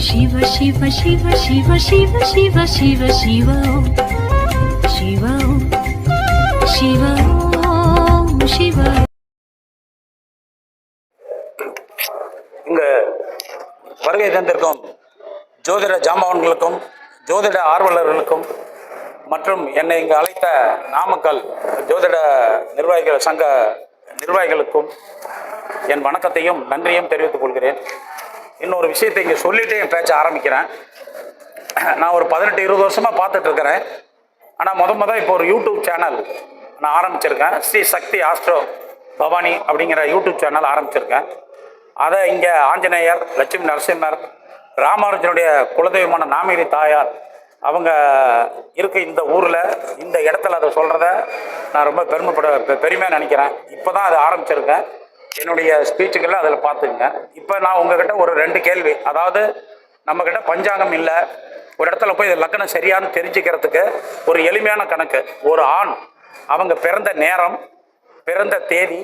शिव शिव शिव शिव शिव शिव शिव शिव शिव शिव शिव இங்கு வருகை தந்திருக்கும் ஜோதிட ஜாம்பவான்களுக்கும் ஜோதிட ஆர்வலர்களுக்கும் மற்றும் என்னை இங்கு அழைத்த நாமக்கல் ஜோதிட நிர்வாகிகள் சங்க நிர்வாகிகளுக்கும் என் வணக்கத்தையும் நன்றியும் தெரிவித்துக் கொள்கிறேன். இன்னொரு விஷயத்தை இங்கே சொல்லிவிட்டு என் பேச்ச ஆரம்பிக்கிறேன். நான் ஒரு 18-20 வருஷமாக பார்த்துட்ருக்கிறேன். ஆனால் முதல் இப்போ ஒரு யூடியூப் சேனல் நான் ஆரம்பிச்சிருக்கேன். ஸ்ரீ சக்தி ஆஸ்ட்ரோ பவானி அப்படிங்கிற யூடியூப் சேனல் ஆரம்பிச்சிருக்கேன். அதை இங்கே ஆஞ்சநேயர், லட்சுமி நரசிம்மர், ராமானுஜனுடைய குலதெய்வமான நாமகிரி தாயார் அவங்க இருக்க இந்த ஊரில் இந்த இடத்துல அதை சொல்கிறத நான் ரொம்ப பெருமையாக நினைக்கிறேன். இப்போ தான் அதை ஆரம்பிச்சிருக்கேன். என்னுடைய ஸ்பீச்சுகளில் அதில் பார்த்துங்க. இப்போ நான் உங்ககிட்ட ஒரு 2 கேள்வி, அதாவது நம்மக்கிட்ட பஞ்சாங்கம் இல்லை, ஒரு இடத்துல போய் இது லக்னம் சரியானு தெரிஞ்சுக்கிறதுக்கு ஒரு எளிமையான கணக்கு. ஒரு ஆண் அவங்க பிறந்த நேரம், பிறந்த தேதி,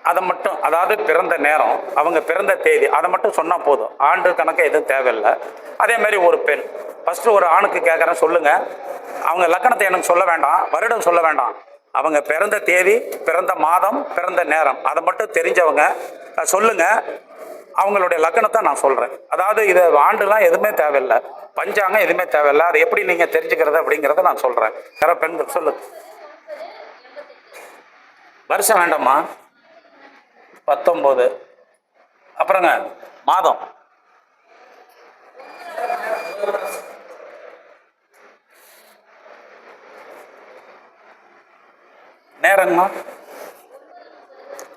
அதை மட்டும், அதாவது பிறந்த நேரம், அவங்க பிறந்த தேதி, அதை மட்டும் சொன்னால் போதும். ஆண்டு கணக்கு எதுவும் தேவையில்லை. அதேமாதிரி ஒரு பெண், ஃபஸ்ட்டு ஒரு ஆணுக்கு கேட்குறேன், சொல்லுங்கள். அவங்க லக்கணத்தை எனக்கு சொல்ல வேண்டாம், வருடம் சொல்ல வேண்டாம். அவங்க பிறந்த தேதி, பிறந்த மாதம், பிறந்த நேரம், அதை மட்டும் தெரிஞ்சவங்க சொல்லுங்கள். அவங்களுடைய லக்கணத்தை நான் சொல்கிறேன். அதாவது இது ஆண்டுலாம் எதுவுமே தேவையில்லை, பஞ்சாங்கம் எதுவுமே தேவையில்லை. அதை எப்படி நீங்கள் தெரிஞ்சுக்கிறது அப்படிங்கிறத நான் சொல்கிறேன். யாரோ பெண்கள் சொல்லுங்க. வருஷம் வேண்டாமா? 19. அப்புறங்க மாதம், நேரங்கம்மா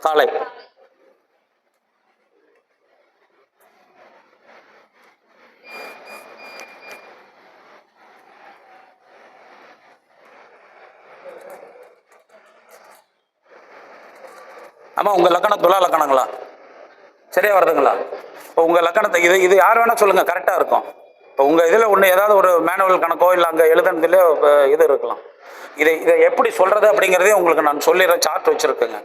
காலை, ஆமாம். உங்கள் லக்கணம் துலா லக்கணங்களா? சரியாக வருதுங்களா? இப்போ உங்கள் லக்கணத்தை இது யார் வேணால் சொல்லுங்கள், கரெக்டாக இருக்கும். இப்போ உங்கள் இதில் ஒன்று ஏதாவது ஒரு மேனுவல் கணக்கோ இல்லை அங்கே எழுதுனதுலேயே இது இருக்கலாம். இதை எப்படி சொல்கிறது அப்படிங்கிறதே உங்களுக்கு நான் சொல்லிடுறேன். சார்ட் வச்சுருக்கேங்க.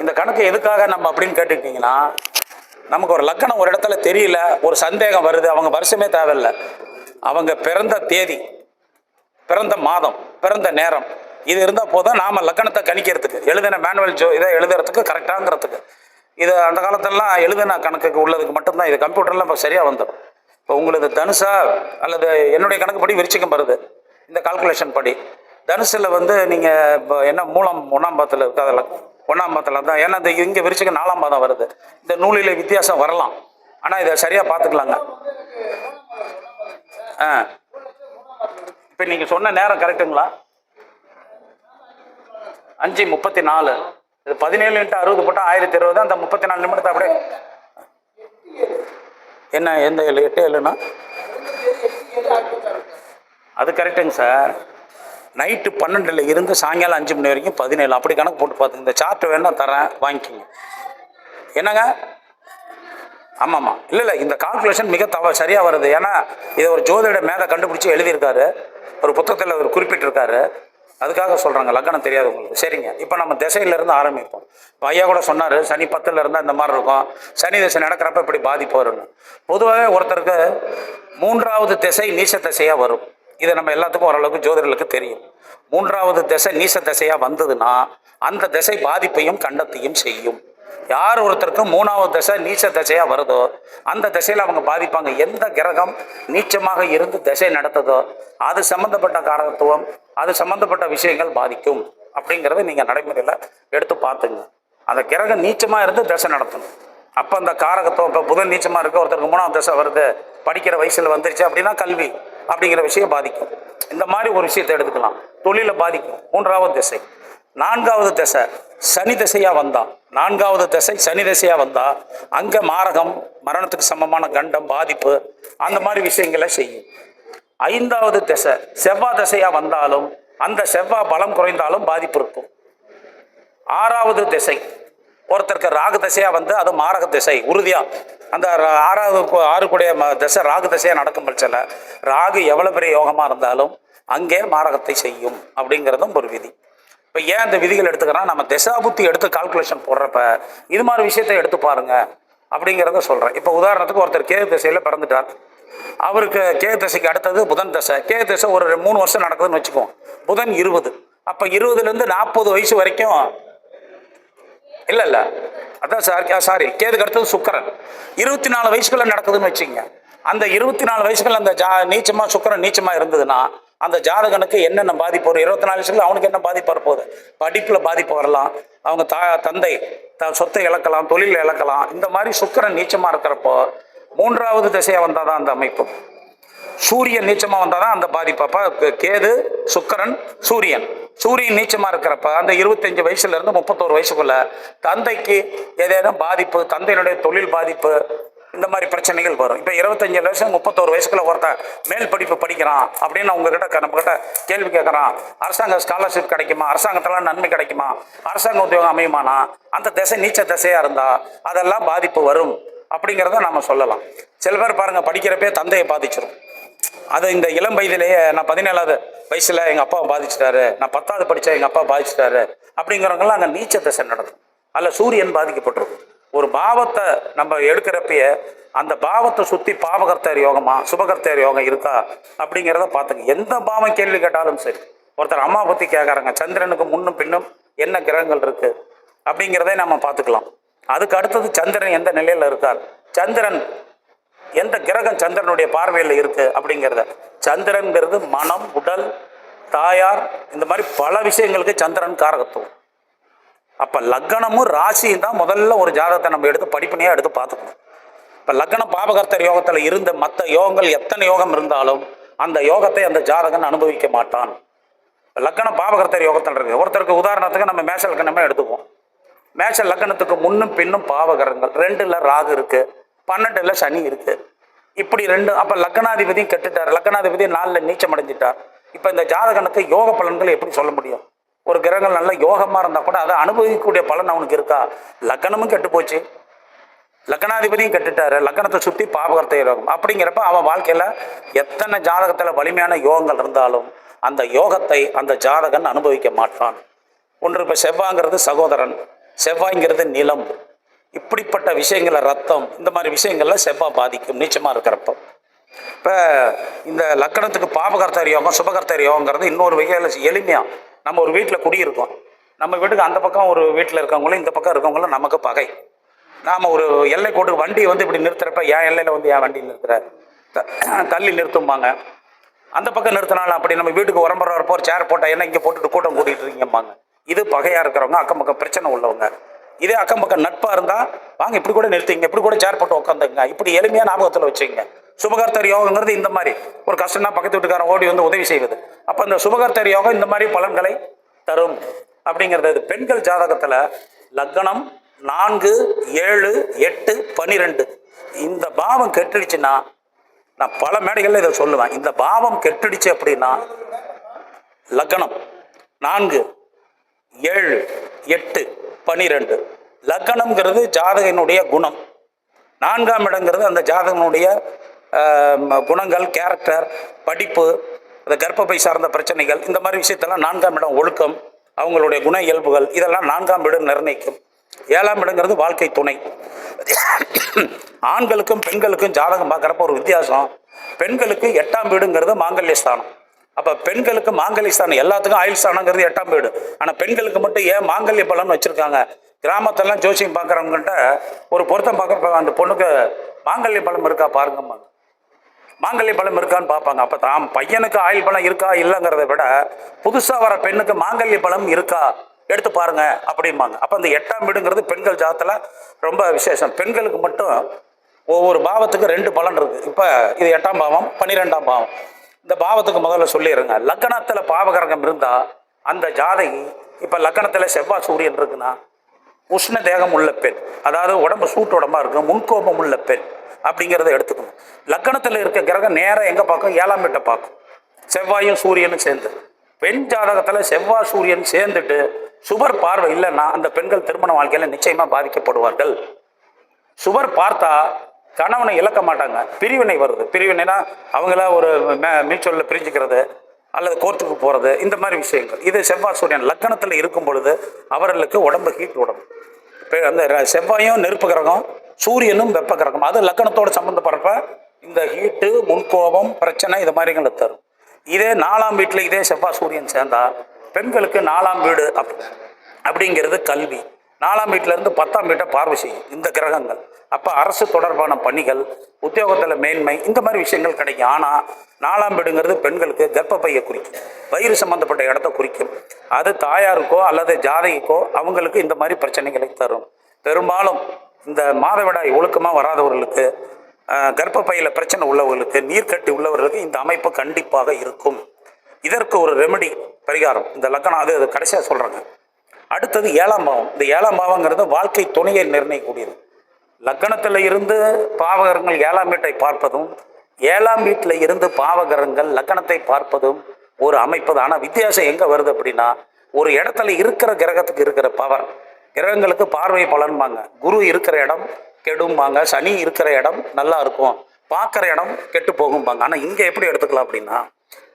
இந்த கணக்கு எதுக்காக நம்ம அப்படின்னு கேட்டுக்கிட்டிங்கன்னா, நமக்கு ஒரு லக்கணம் ஒரு இடத்துல தெரியல, ஒரு சந்தேகம் வருது, அவங்க வருஷமே தேவையில்லை, அவங்க பிறந்த தேதி, பிறந்த மாதம், பிறந்த நேரம், இது இருந்தால் போதும் நாம் லக்கணத்தை கணிக்கிறதுக்கு, எழுதின மேனுவல் இதை எழுதுறதுக்கு கரெக்டாங்கிறதுக்கு. இது அந்த காலத்திலலாம் எழுதின கணக்குக்கு உள்ளதுக்கு மட்டும்தான். இது கம்ப்யூட்டரில் இப்போ சரியாக வந்துடும். இப்போ உங்களுக்கு தனுஷா அல்லது என்னுடைய கணக்குப்படி விருச்சிகம் வருது, இந்த கால்குலேஷன் படி தனுசில் நீங்கள் இப்போ என்ன மூலம் 1ஆம் பாதத்தில் இருக்குது, அதில் 1ஆம் பாதத்தில் தான். ஏன்னா இந்த இங்கே விருச்சிகம் 4ஆம் பாதம் வருது. இந்த நூலில் வித்தியாசம் வரலாம், ஆனால் இதை சரியாக பார்த்துக்கலாங்க. இப்போ நீங்கள் சொன்ன நேரம் கரெக்டுங்களா? 5:34. இது 17 × 60 போட்டால் 1020. அந்த 34 நிமிடத்தை அப்படியே என்ன எந்த 8-7னா அது கரெக்டுங்க சார். நைட்டு 12 இருந்து சாயங்காலம் 5 மணி வரைக்கும் 17. அப்படி கணக்கு போட்டு பார்த்துங்க. இந்த சார்ட்டு வேணா தரேன், வாங்கிக்கிங்க. என்னங்க? ஆமாம்மா. இல்லை இந்த கால்குலேஷன் மிக சரியாக வருது. ஏன்னா இதை ஒரு ஜோதிட மேதை கண்டுபிடிச்சி எழுதியிருக்காரு, ஒரு புத்தகத்தில் அவர் குறிப்பிட்டிருக்காரு. அதுக்காக சொல்கிறாங்க, லக்கணம் தெரியாது உங்களுக்கு. சரிங்க, இப்போ நம்ம திசையிலேருந்து ஆரம்பிப்போம். இப்போ ஐயா கூட சொன்னார், சனி 10ல் இருந்தால் இந்த மாதிரி இருக்கும், சனி திசை நடக்கிறப்ப இப்படி பாதிப்பு வரும்னு. பொதுவாகவே ஒருத்தருக்கு 3வது திசை நீச திசையாக வரும். இதை நம்ம எல்லாத்துக்கும் ஓரளவுக்கு ஜோதிடர்களுக்கு தெரியும். 3வது திசை நீச திசையாக வந்ததுன்னா அந்த திசை பாதிப்பையும் கண்டத்தையும் செய்யும். யார் ஒருத்தருக்கு 3வது திசை நீச்ச திசையாக வருதோ அந்த திசையில் அவங்க பாதிப்பாங்க. எந்த கிரகம் நீச்சமாக இருந்து திசை நடத்துதோ அது சம்மந்தப்பட்ட காரகத்துவம், அது சம்மந்தப்பட்ட விஷயங்கள் பாதிக்கும். அப்படிங்கிறத நீங்கள் நடைமுறையில் எடுத்து பார்த்துங்க. அந்த கிரகம் நீச்சமாக இருந்து திசை நடத்தணும். அப்போ அந்த காரகத்துவம், இப்போ புதன் நீச்சமாக இருக்க ஒருத்தருக்கு 3வது திசை வருது, படிக்கிற வயசில் வந்துருச்சு அப்படின்னா கல்வி அப்படிங்கிற விஷயம் பாதிக்கும். இந்த மாதிரி ஒரு விஷயத்தை எடுத்துக்கலாம். தொழிலை பாதிக்கும் 3வது திசை. 4வது திசை சனி திசையாக வந்தால், 4வது திசை சனி திசையாக வந்தால் அங்கே மாரகம், மரணத்துக்கு சமமான கண்டம், பாதிப்பு, அந்த மாதிரி விஷயங்களை செய்யும். 5வது திசை செவ்வாய் திசையாக வந்தாலும் அந்த செவ்வாய் பலம் குறைந்தாலும் பாதிப்பு இருக்கும். 6வது திசை ஒருத்தருக்கு ராகு திசையாக வந்து அது மாரக திசை உறுதியாக, அந்த 6 கூடிய திசை ராகு திசையாக நடக்கும் பட்சத்தில் ராகு எவ்வளோ பெரிய யோகமாக இருந்தாலும் அங்கே மாரகத்தை செய்யும் அப்படிங்கிறதும் ஒரு விதி. இப்போ ஏன் இந்த விதிகள் எடுத்துக்கிறோம், நம்ம திசாபுத்தி எடுத்து கால்குலேஷன் போடுறப்ப இது மாதிரி விஷயத்தை எடுத்து பாருங்கள். அப்படிங்கிறத சொல்கிறேன். இப்போ உதாரணத்துக்கு ஒருத்தர் கேது திசையில் பிறந்துட்டார். அவருக்கு கேது திசைக்கு அடுத்தது புதன் தசை. கேது திசை ஒரு 3 வருஷம் நடக்குதுன்னு வச்சுக்குவோம். புதன் 20. அப்போ 20லேருந்து 40 வயசு வரைக்கும் இல்லை அதான் சாரி கேதுக்கு அடுத்தது சுக்கிரன் 24 வயசுக்குள்ள நடக்குதுன்னு வச்சுக்கோங்க. அந்த 24 வயசுக்குள்ள அந்த நீச்சமாக சுக்கிரன் நீச்சமாக இருந்ததுன்னா அந்த ஜாதகனுக்கு என்னென்ன பாதிப்பு வரும்? 24 வயசுக்குள்ள அவனுக்கு என்ன பாதிப்பு வரப்போகுது? படிப்பில் பாதிப்பு வரலாம், அவங்க தந்தை சொத்தை இழக்கலாம், தொழில் இழக்கலாம். இந்த மாதிரி சுக்கிரன் நீச்சமாக இருக்கிறப்போ 3வது திசையாக வந்தால் தான் அந்த அமைப்பு. சூரியன் நீச்சமாக வந்தால் தான் அந்த பாதிப்பு. அப்போ கேது சுக்கிரன் சூரியன் நீச்சமாக இருக்கிறப்ப அந்த 25 வயசுலேருந்து 31 வயசுக்குள்ள தந்தைக்கு ஏதேனும் பாதிப்பு, தந்தையினுடைய தொழில் பாதிப்பு, இந்த மாதிரி பிரச்சனைகள் வரும். இப்போ 25 வருஷம் 31 வயசுக்குள்ள ஒருத்தன் மேல் படிப்பு படிக்கிறான் அப்படின்னு உங்ககிட்ட நம்மகிட்ட கேள்வி கேட்குறான். அரசாங்க ஸ்காலர்ஷிப் கிடைக்குமா? அரசாங்கத்தெல்லாம் நன்மை கிடைக்குமா? அரசாங்க உத்தியோகம் அமையுமானா? அந்த திசை நீச்ச திசையாக இருந்தால் அதெல்லாம் பாதிப்பு வரும் அப்படிங்கிறத நம்ம சொல்லலாம். சில பேர் பாருங்கள், படிக்கிறப்பே தந்தையை பாதிச்சிடும். அது இந்த இளம் வயதிலேயே நான் 17வது வயசில் எங்கள் அப்பாவை பாதிச்சிட்டாரு, நான் 10வது படித்தா எங்கள் அப்பா பாதிச்சிட்டாரு அப்படிங்கிறவங்களாம் அங்கே நீச்ச திசை நடக்கும். அதில் சூரியன் பாதிக்கப்பட்டிருக்கும். ஒரு பாவத்தை நம்ம எடுக்கிறப்பயே அந்த பாவத்தை சுற்றி பாவகர்த்தர் யோகமா சுபகர்த்தர் யோகம் இருக்கா அப்படிங்கிறத பார்த்துங்க. எந்த பாவம் கேள்வி கேட்டாலும் சரி, ஒருத்தர் அம்மா பற்றி கேட்குறாங்க, சந்திரனுக்கு முன்னும் பின்னும் என்ன கிரகங்கள் இருக்குது அப்படிங்கிறதே நம்ம பார்த்துக்கலாம். அதுக்கு அடுத்தது சந்திரன் எந்த நிலையில் இருக்கார், சந்திரன் எந்த கிரகம் சந்திரனுடைய பார்வையில் இருக்கு அப்படிங்கிறத. சந்திரன்கிறது மனம், உடல், தாயார், இந்த மாதிரி பல விஷயங்களுக்கு சந்திரன் காரகத்துவம். அப்போ லக்னமும் ராசியும் தான் முதல்ல ஒரு ஜாதகத்தை நம்ம எடுத்து படிப்பினையாக எடுத்து பார்த்துக்கணும். இப்போ லக்னம் பாபகர்த்தர் யோகத்தில் இருந்த மற்ற யோகங்கள் எத்தனை யோகம் இருந்தாலும் அந்த யோகத்தை அந்த ஜாதகன் அனுபவிக்க மாட்டான். லக்னம் பாபகர்த்தர் யோகத்தில் இருக்கு. ஒருத்தருக்கு உதாரணத்துக்கு நம்ம மேஷ லக்னமே எடுத்துக்குவோம். மேஷ லக்னத்துக்கு முன்னும் பின்னும் பாவகரங்கள், 2ல் ராகு இருக்கு, 12ல் சனி இருக்கு. இப்படி 2. அப்போ லக்னாதிபதியும் கெட்டுட்டார், லக்னாதிபதி 4ல் நீச்சம் அடைஞ்சிட்டார். இப்போ இந்த ஜாதகனுக்கு யோக பலன்கள் எப்படி சொல்ல முடியும்? ஒரு கிரகங்கள் நல்ல யோகமாக இருந்தால் கூட அதை அனுபவிக்கக்கூடிய பலன் அவனுக்கு இருக்கா? லக்னமும் கெட்டு போச்சு, லக்னாதிபதியும் கெட்டுட்டாரு, லக்னத்தை சுற்றி பாபகர்த்த யோகம். அப்படிங்கிறப்ப அவன் வாழ்க்கையில் எத்தனை ஜாதகத்தில் வலிமையான யோகங்கள் இருந்தாலும் அந்த யோகத்தை அந்த ஜாதகன் அனுபவிக்க மாட்டான். ஒன்று இப்போ செவ்வாய்ங்கிறது சகோதரன், செவ்வாய்ங்கிறது நிலம், இப்படிப்பட்ட விஷயங்களை ரத்தம், இந்த மாதிரி விஷயங்கள்ல செவ்வாய் பாதிக்கும் நீச்சமாக இருக்கிறப்போ. இப்போ இந்த லக்கணத்துக்கு பாபகர்த்தர் யோகம் சுபகர்த்தர் யோகங்கிறது இன்னொரு வகையில் எளிமையாக நம்ம ஒரு வீட்டில் குடியிருக்கோம். நம்ம வீட்டுக்கு அந்த பக்கம் ஒரு வீட்டில் இருக்கவங்களும் இந்த பக்கம் இருக்கவங்களும் நமக்கு பகை. நாம் ஒரு எல்லை கோட்டுக்கு வண்டியை வந்து இப்படி நிறுத்துறப்ப என் எல்லையில் வந்து என் வண்டி நிறுத்துற தள்ளி நிறுத்தும்பாங்க. அந்த பக்கம் நிறுத்தினாலும் அப்படி நம்ம வீட்டுக்கு உரம்புற வரப்போ ஒரு சேர் போட்டால் என்ன இங்கே போட்டுட்டு கூட்டம் கூட்டிகிட்டு இருக்கீங்கம்பாங்க. இது பகையாக இருக்கிறவங்க, அக்கம் பக்கம் பிரச்சனை உள்ளவங்க. இதே அக்கம் பக்கம் நட்பாக இருந்தால் வாங்க இப்படி கூட நிறுத்திங்க, இப்படி கூட சேர் போட்டு உட்காந்துங்க, இப்படி எளிமையாக ஞாபகத்தில் வச்சுங்க. சுபகர்த்தர் யோகங்கிறது இந்த மாதிரி ஒரு கஷ்டம்னா பக்கத்து வீட்டுக்காரன் ஓடி வந்து உதவி செய்வது. அப்போ இந்த சுபகர்த்தர் யோகம் இந்த மாதிரி பலன்களை தரும் அப்படிங்கிறது. பெண்கள் ஜாதகத்தில் லக்னம் 4, 7, 8, 12 இந்த பாவம் கெட்டுடுச்சுன்னா, நான் பல மேடைகளில் இதை சொல்லுவேன், இந்த பாவம் கெட்டுடுச்சு அப்படின்னா லக்னம் 4, 7, 8, 12 லக்னம்ங்கிறது ஜாதகனுடைய குணம், 4ஆம் இடங்கிறது அந்த ஜாதகனுடைய குணங்கள், கேரக்டர், படிப்பு, அந்த கர்ப்பப்பை சார்ந்த பிரச்சனைகள், இந்த மாதிரி விஷயத்தெல்லாம் 4ஆம் இடம், ஒழுக்கம், அவங்களுடைய குண இயல்புகள், இதெல்லாம் 4ஆம் இடம் நிர்ணயிக்கும். 7ஆம் இடங்கிறது வாழ்க்கை துணை. ஆண்களுக்கும் பெண்களுக்கும் ஜாதகம் பார்க்குறப்ப ஒரு வித்தியாசம். பெண்களுக்கு 8ஆம் வீடுங்கிறது மாங்கல்யஸ்தானம். அப்போ பெண்களுக்கு மாங்கல்யஸ்தானம், எல்லாத்துக்கும் ஆயுள் ஸ்தானங்கிறது 8ஆம் வீடு. ஆனால் பெண்களுக்கு மட்டும் ஏன் மாங்கல்ய பலன் வச்சுருக்காங்க? கிராமத்தெல்லாம் ஜோசியம் பார்க்குறவங்ககிட்ட ஒரு பொருத்தம் பார்க்குறப்ப அந்த பொண்ணுக்கு மாங்கல்ய பலம் இருக்கா பாருங்கம்மா, மாங்கல்ய பலம் இருக்கான்னு பார்ப்பாங்க. அப்போ தான் பையனுக்கு ஆயுள் பலம் இருக்கா இல்லைங்கிறத விட புதுசாக வர பெண்ணுக்கு மாங்கல்ய பலம் இருக்கா எடுத்து பாருங்க அப்படிம்பாங்க. அப்போ அந்த 8ஆம் வீடுங்கிறது பெண்கள் ஜாதத்தில் ரொம்ப விசேஷம். பெண்களுக்கு மட்டும் ஒவ்வொரு பாவத்துக்கு 2 பலன் இருக்குது. இப்போ இது 8ஆம் பாவம், 12ஆம் பாவம். இந்த பாவத்துக்கு முதல்ல சொல்லிடுங்க. லக்னத்தில் பாவகரகம் இருந்தால் அந்த ஜாதகி, இப்போ லக்னத்தில் செவ்வாய் சூரியன் இருக்குன்னா உஷ்ண தேகம் உள்ள பெண், அதாவது உடம்பு சூட்டு உடம்பா இருக்கும், முன்கோபம் உள்ள பெண் அப்படிங்கிறத எடுத்துக்கணும். லக்னத்தில் இருக்க கிரகம் நேரம் எங்கே பார்க்கும்? 7ஆம் வீட்டை பார்க்கும். செவ்வாயும் சூரியனும் சேர்ந்து. பெண் ஜாதகத்தில் செவ்வாய் சூரியன் சேர்ந்துட்டு சுபர் பார்வை இல்லைன்னா அந்த பெண்கள் திருமண வாழ்க்கையில் நிச்சயமாக பாதிக்கப்படுவார்கள். சுபர் பார்த்தா கணவனை இழக்க மாட்டாங்க, பிரிவினை வருது. பிரிவினைனா அவங்கள ஒரு மியூச்சுவலில் பிரிஞ்சுக்கிறது அல்லது கோர்ட்டுக்கு போகிறது, இந்த மாதிரி விஷயங்கள். இது செவ்வாய் சூரியன் லக்னத்தில் இருக்கும் பொழுது அவர்களுக்கு உடம்பு ஹீட் உடம்பு. அந்த செவ்வாயும் நெருப்பு கிரகம், சூரியனும் வெப்ப கிரகம். அது லக்னத்தோட சம்மந்தப்படுறப்ப இந்த ஹீட்டு, முன்கோபம், பிரச்சனை இது மாதிரிங்களை தரும். இதே 4ஆம் வீட்டில் இதே செவ்வாய் சூரியன் சேர்ந்தா பெண்களுக்கு 4ஆம் வீடு அப்படிங்கிறது கல்வி. 4ஆம் வீட்டிலேருந்து 10ஆம் வீட்டை பார்வை செய்யும் இந்த கிரகங்கள். அப்போ அரசு தொடர்பான பணிகள், உத்தியோகத்தில் மேன்மை, இந்த மாதிரி விஷயங்கள் கிடைக்கும். ஆனால் 4ஆம் வீடுங்கிறது பெண்களுக்கு கர்ப்பப்பையை குறிக்கும், வயிறு சம்பந்தப்பட்ட இடத்த குறிக்கும். அது தாயாருக்கோ அல்லது ஜாதகிக்கோ அவங்களுக்கு இந்த மாதிரி பிரச்சனைகளை தரும். பெரும்பாலும் இந்த மாதவிடாய் ஒழுக்கமாக வராதவர்களுக்கு, கர்ப்பப்பையில் பிரச்சனை உள்ளவர்களுக்கு, நீர்க்கட்டி உள்ளவர்களுக்கு இந்த அமைப்பு கண்டிப்பாக இருக்கும். இதற்கு ஒரு ரெமெடி, பரிகாரம் இந்த லக்னம். அது கடைசியாக சொல்கிறாங்க. அடுத்தது 7ஆம் பாவம். இந்த 7ஆம் பாவங்கிறது வாழ்க்கை துணையை நிர்ணயிக்கூடியது. லக்னத்தில் இருந்து பாவகரங்கள் 7ஆம் வீட்டை பார்ப்பதும், 7ஆம் வீட்டில் இருந்து பாவகரங்கள் லக்னத்தை பார்ப்பதும் ஒரு அமைப்பு தான். ஆனால் வித்தியாசம் எங்கே வருது அப்படின்னா, ஒரு இடத்துல இருக்கிற கிரகத்துக்கு இருக்கிற பவர், கிரகங்களுக்கு பார்வை பலன்பாங்க. குரு இருக்கிற இடம் கெடும்பாங்க, சனி இருக்கிற இடம் நல்லா இருக்கும், பார்க்குற இடம் கெட்டு போகும்பாங்க. ஆனால் இங்கே எப்படி எடுத்துக்கலாம் அப்படின்னா,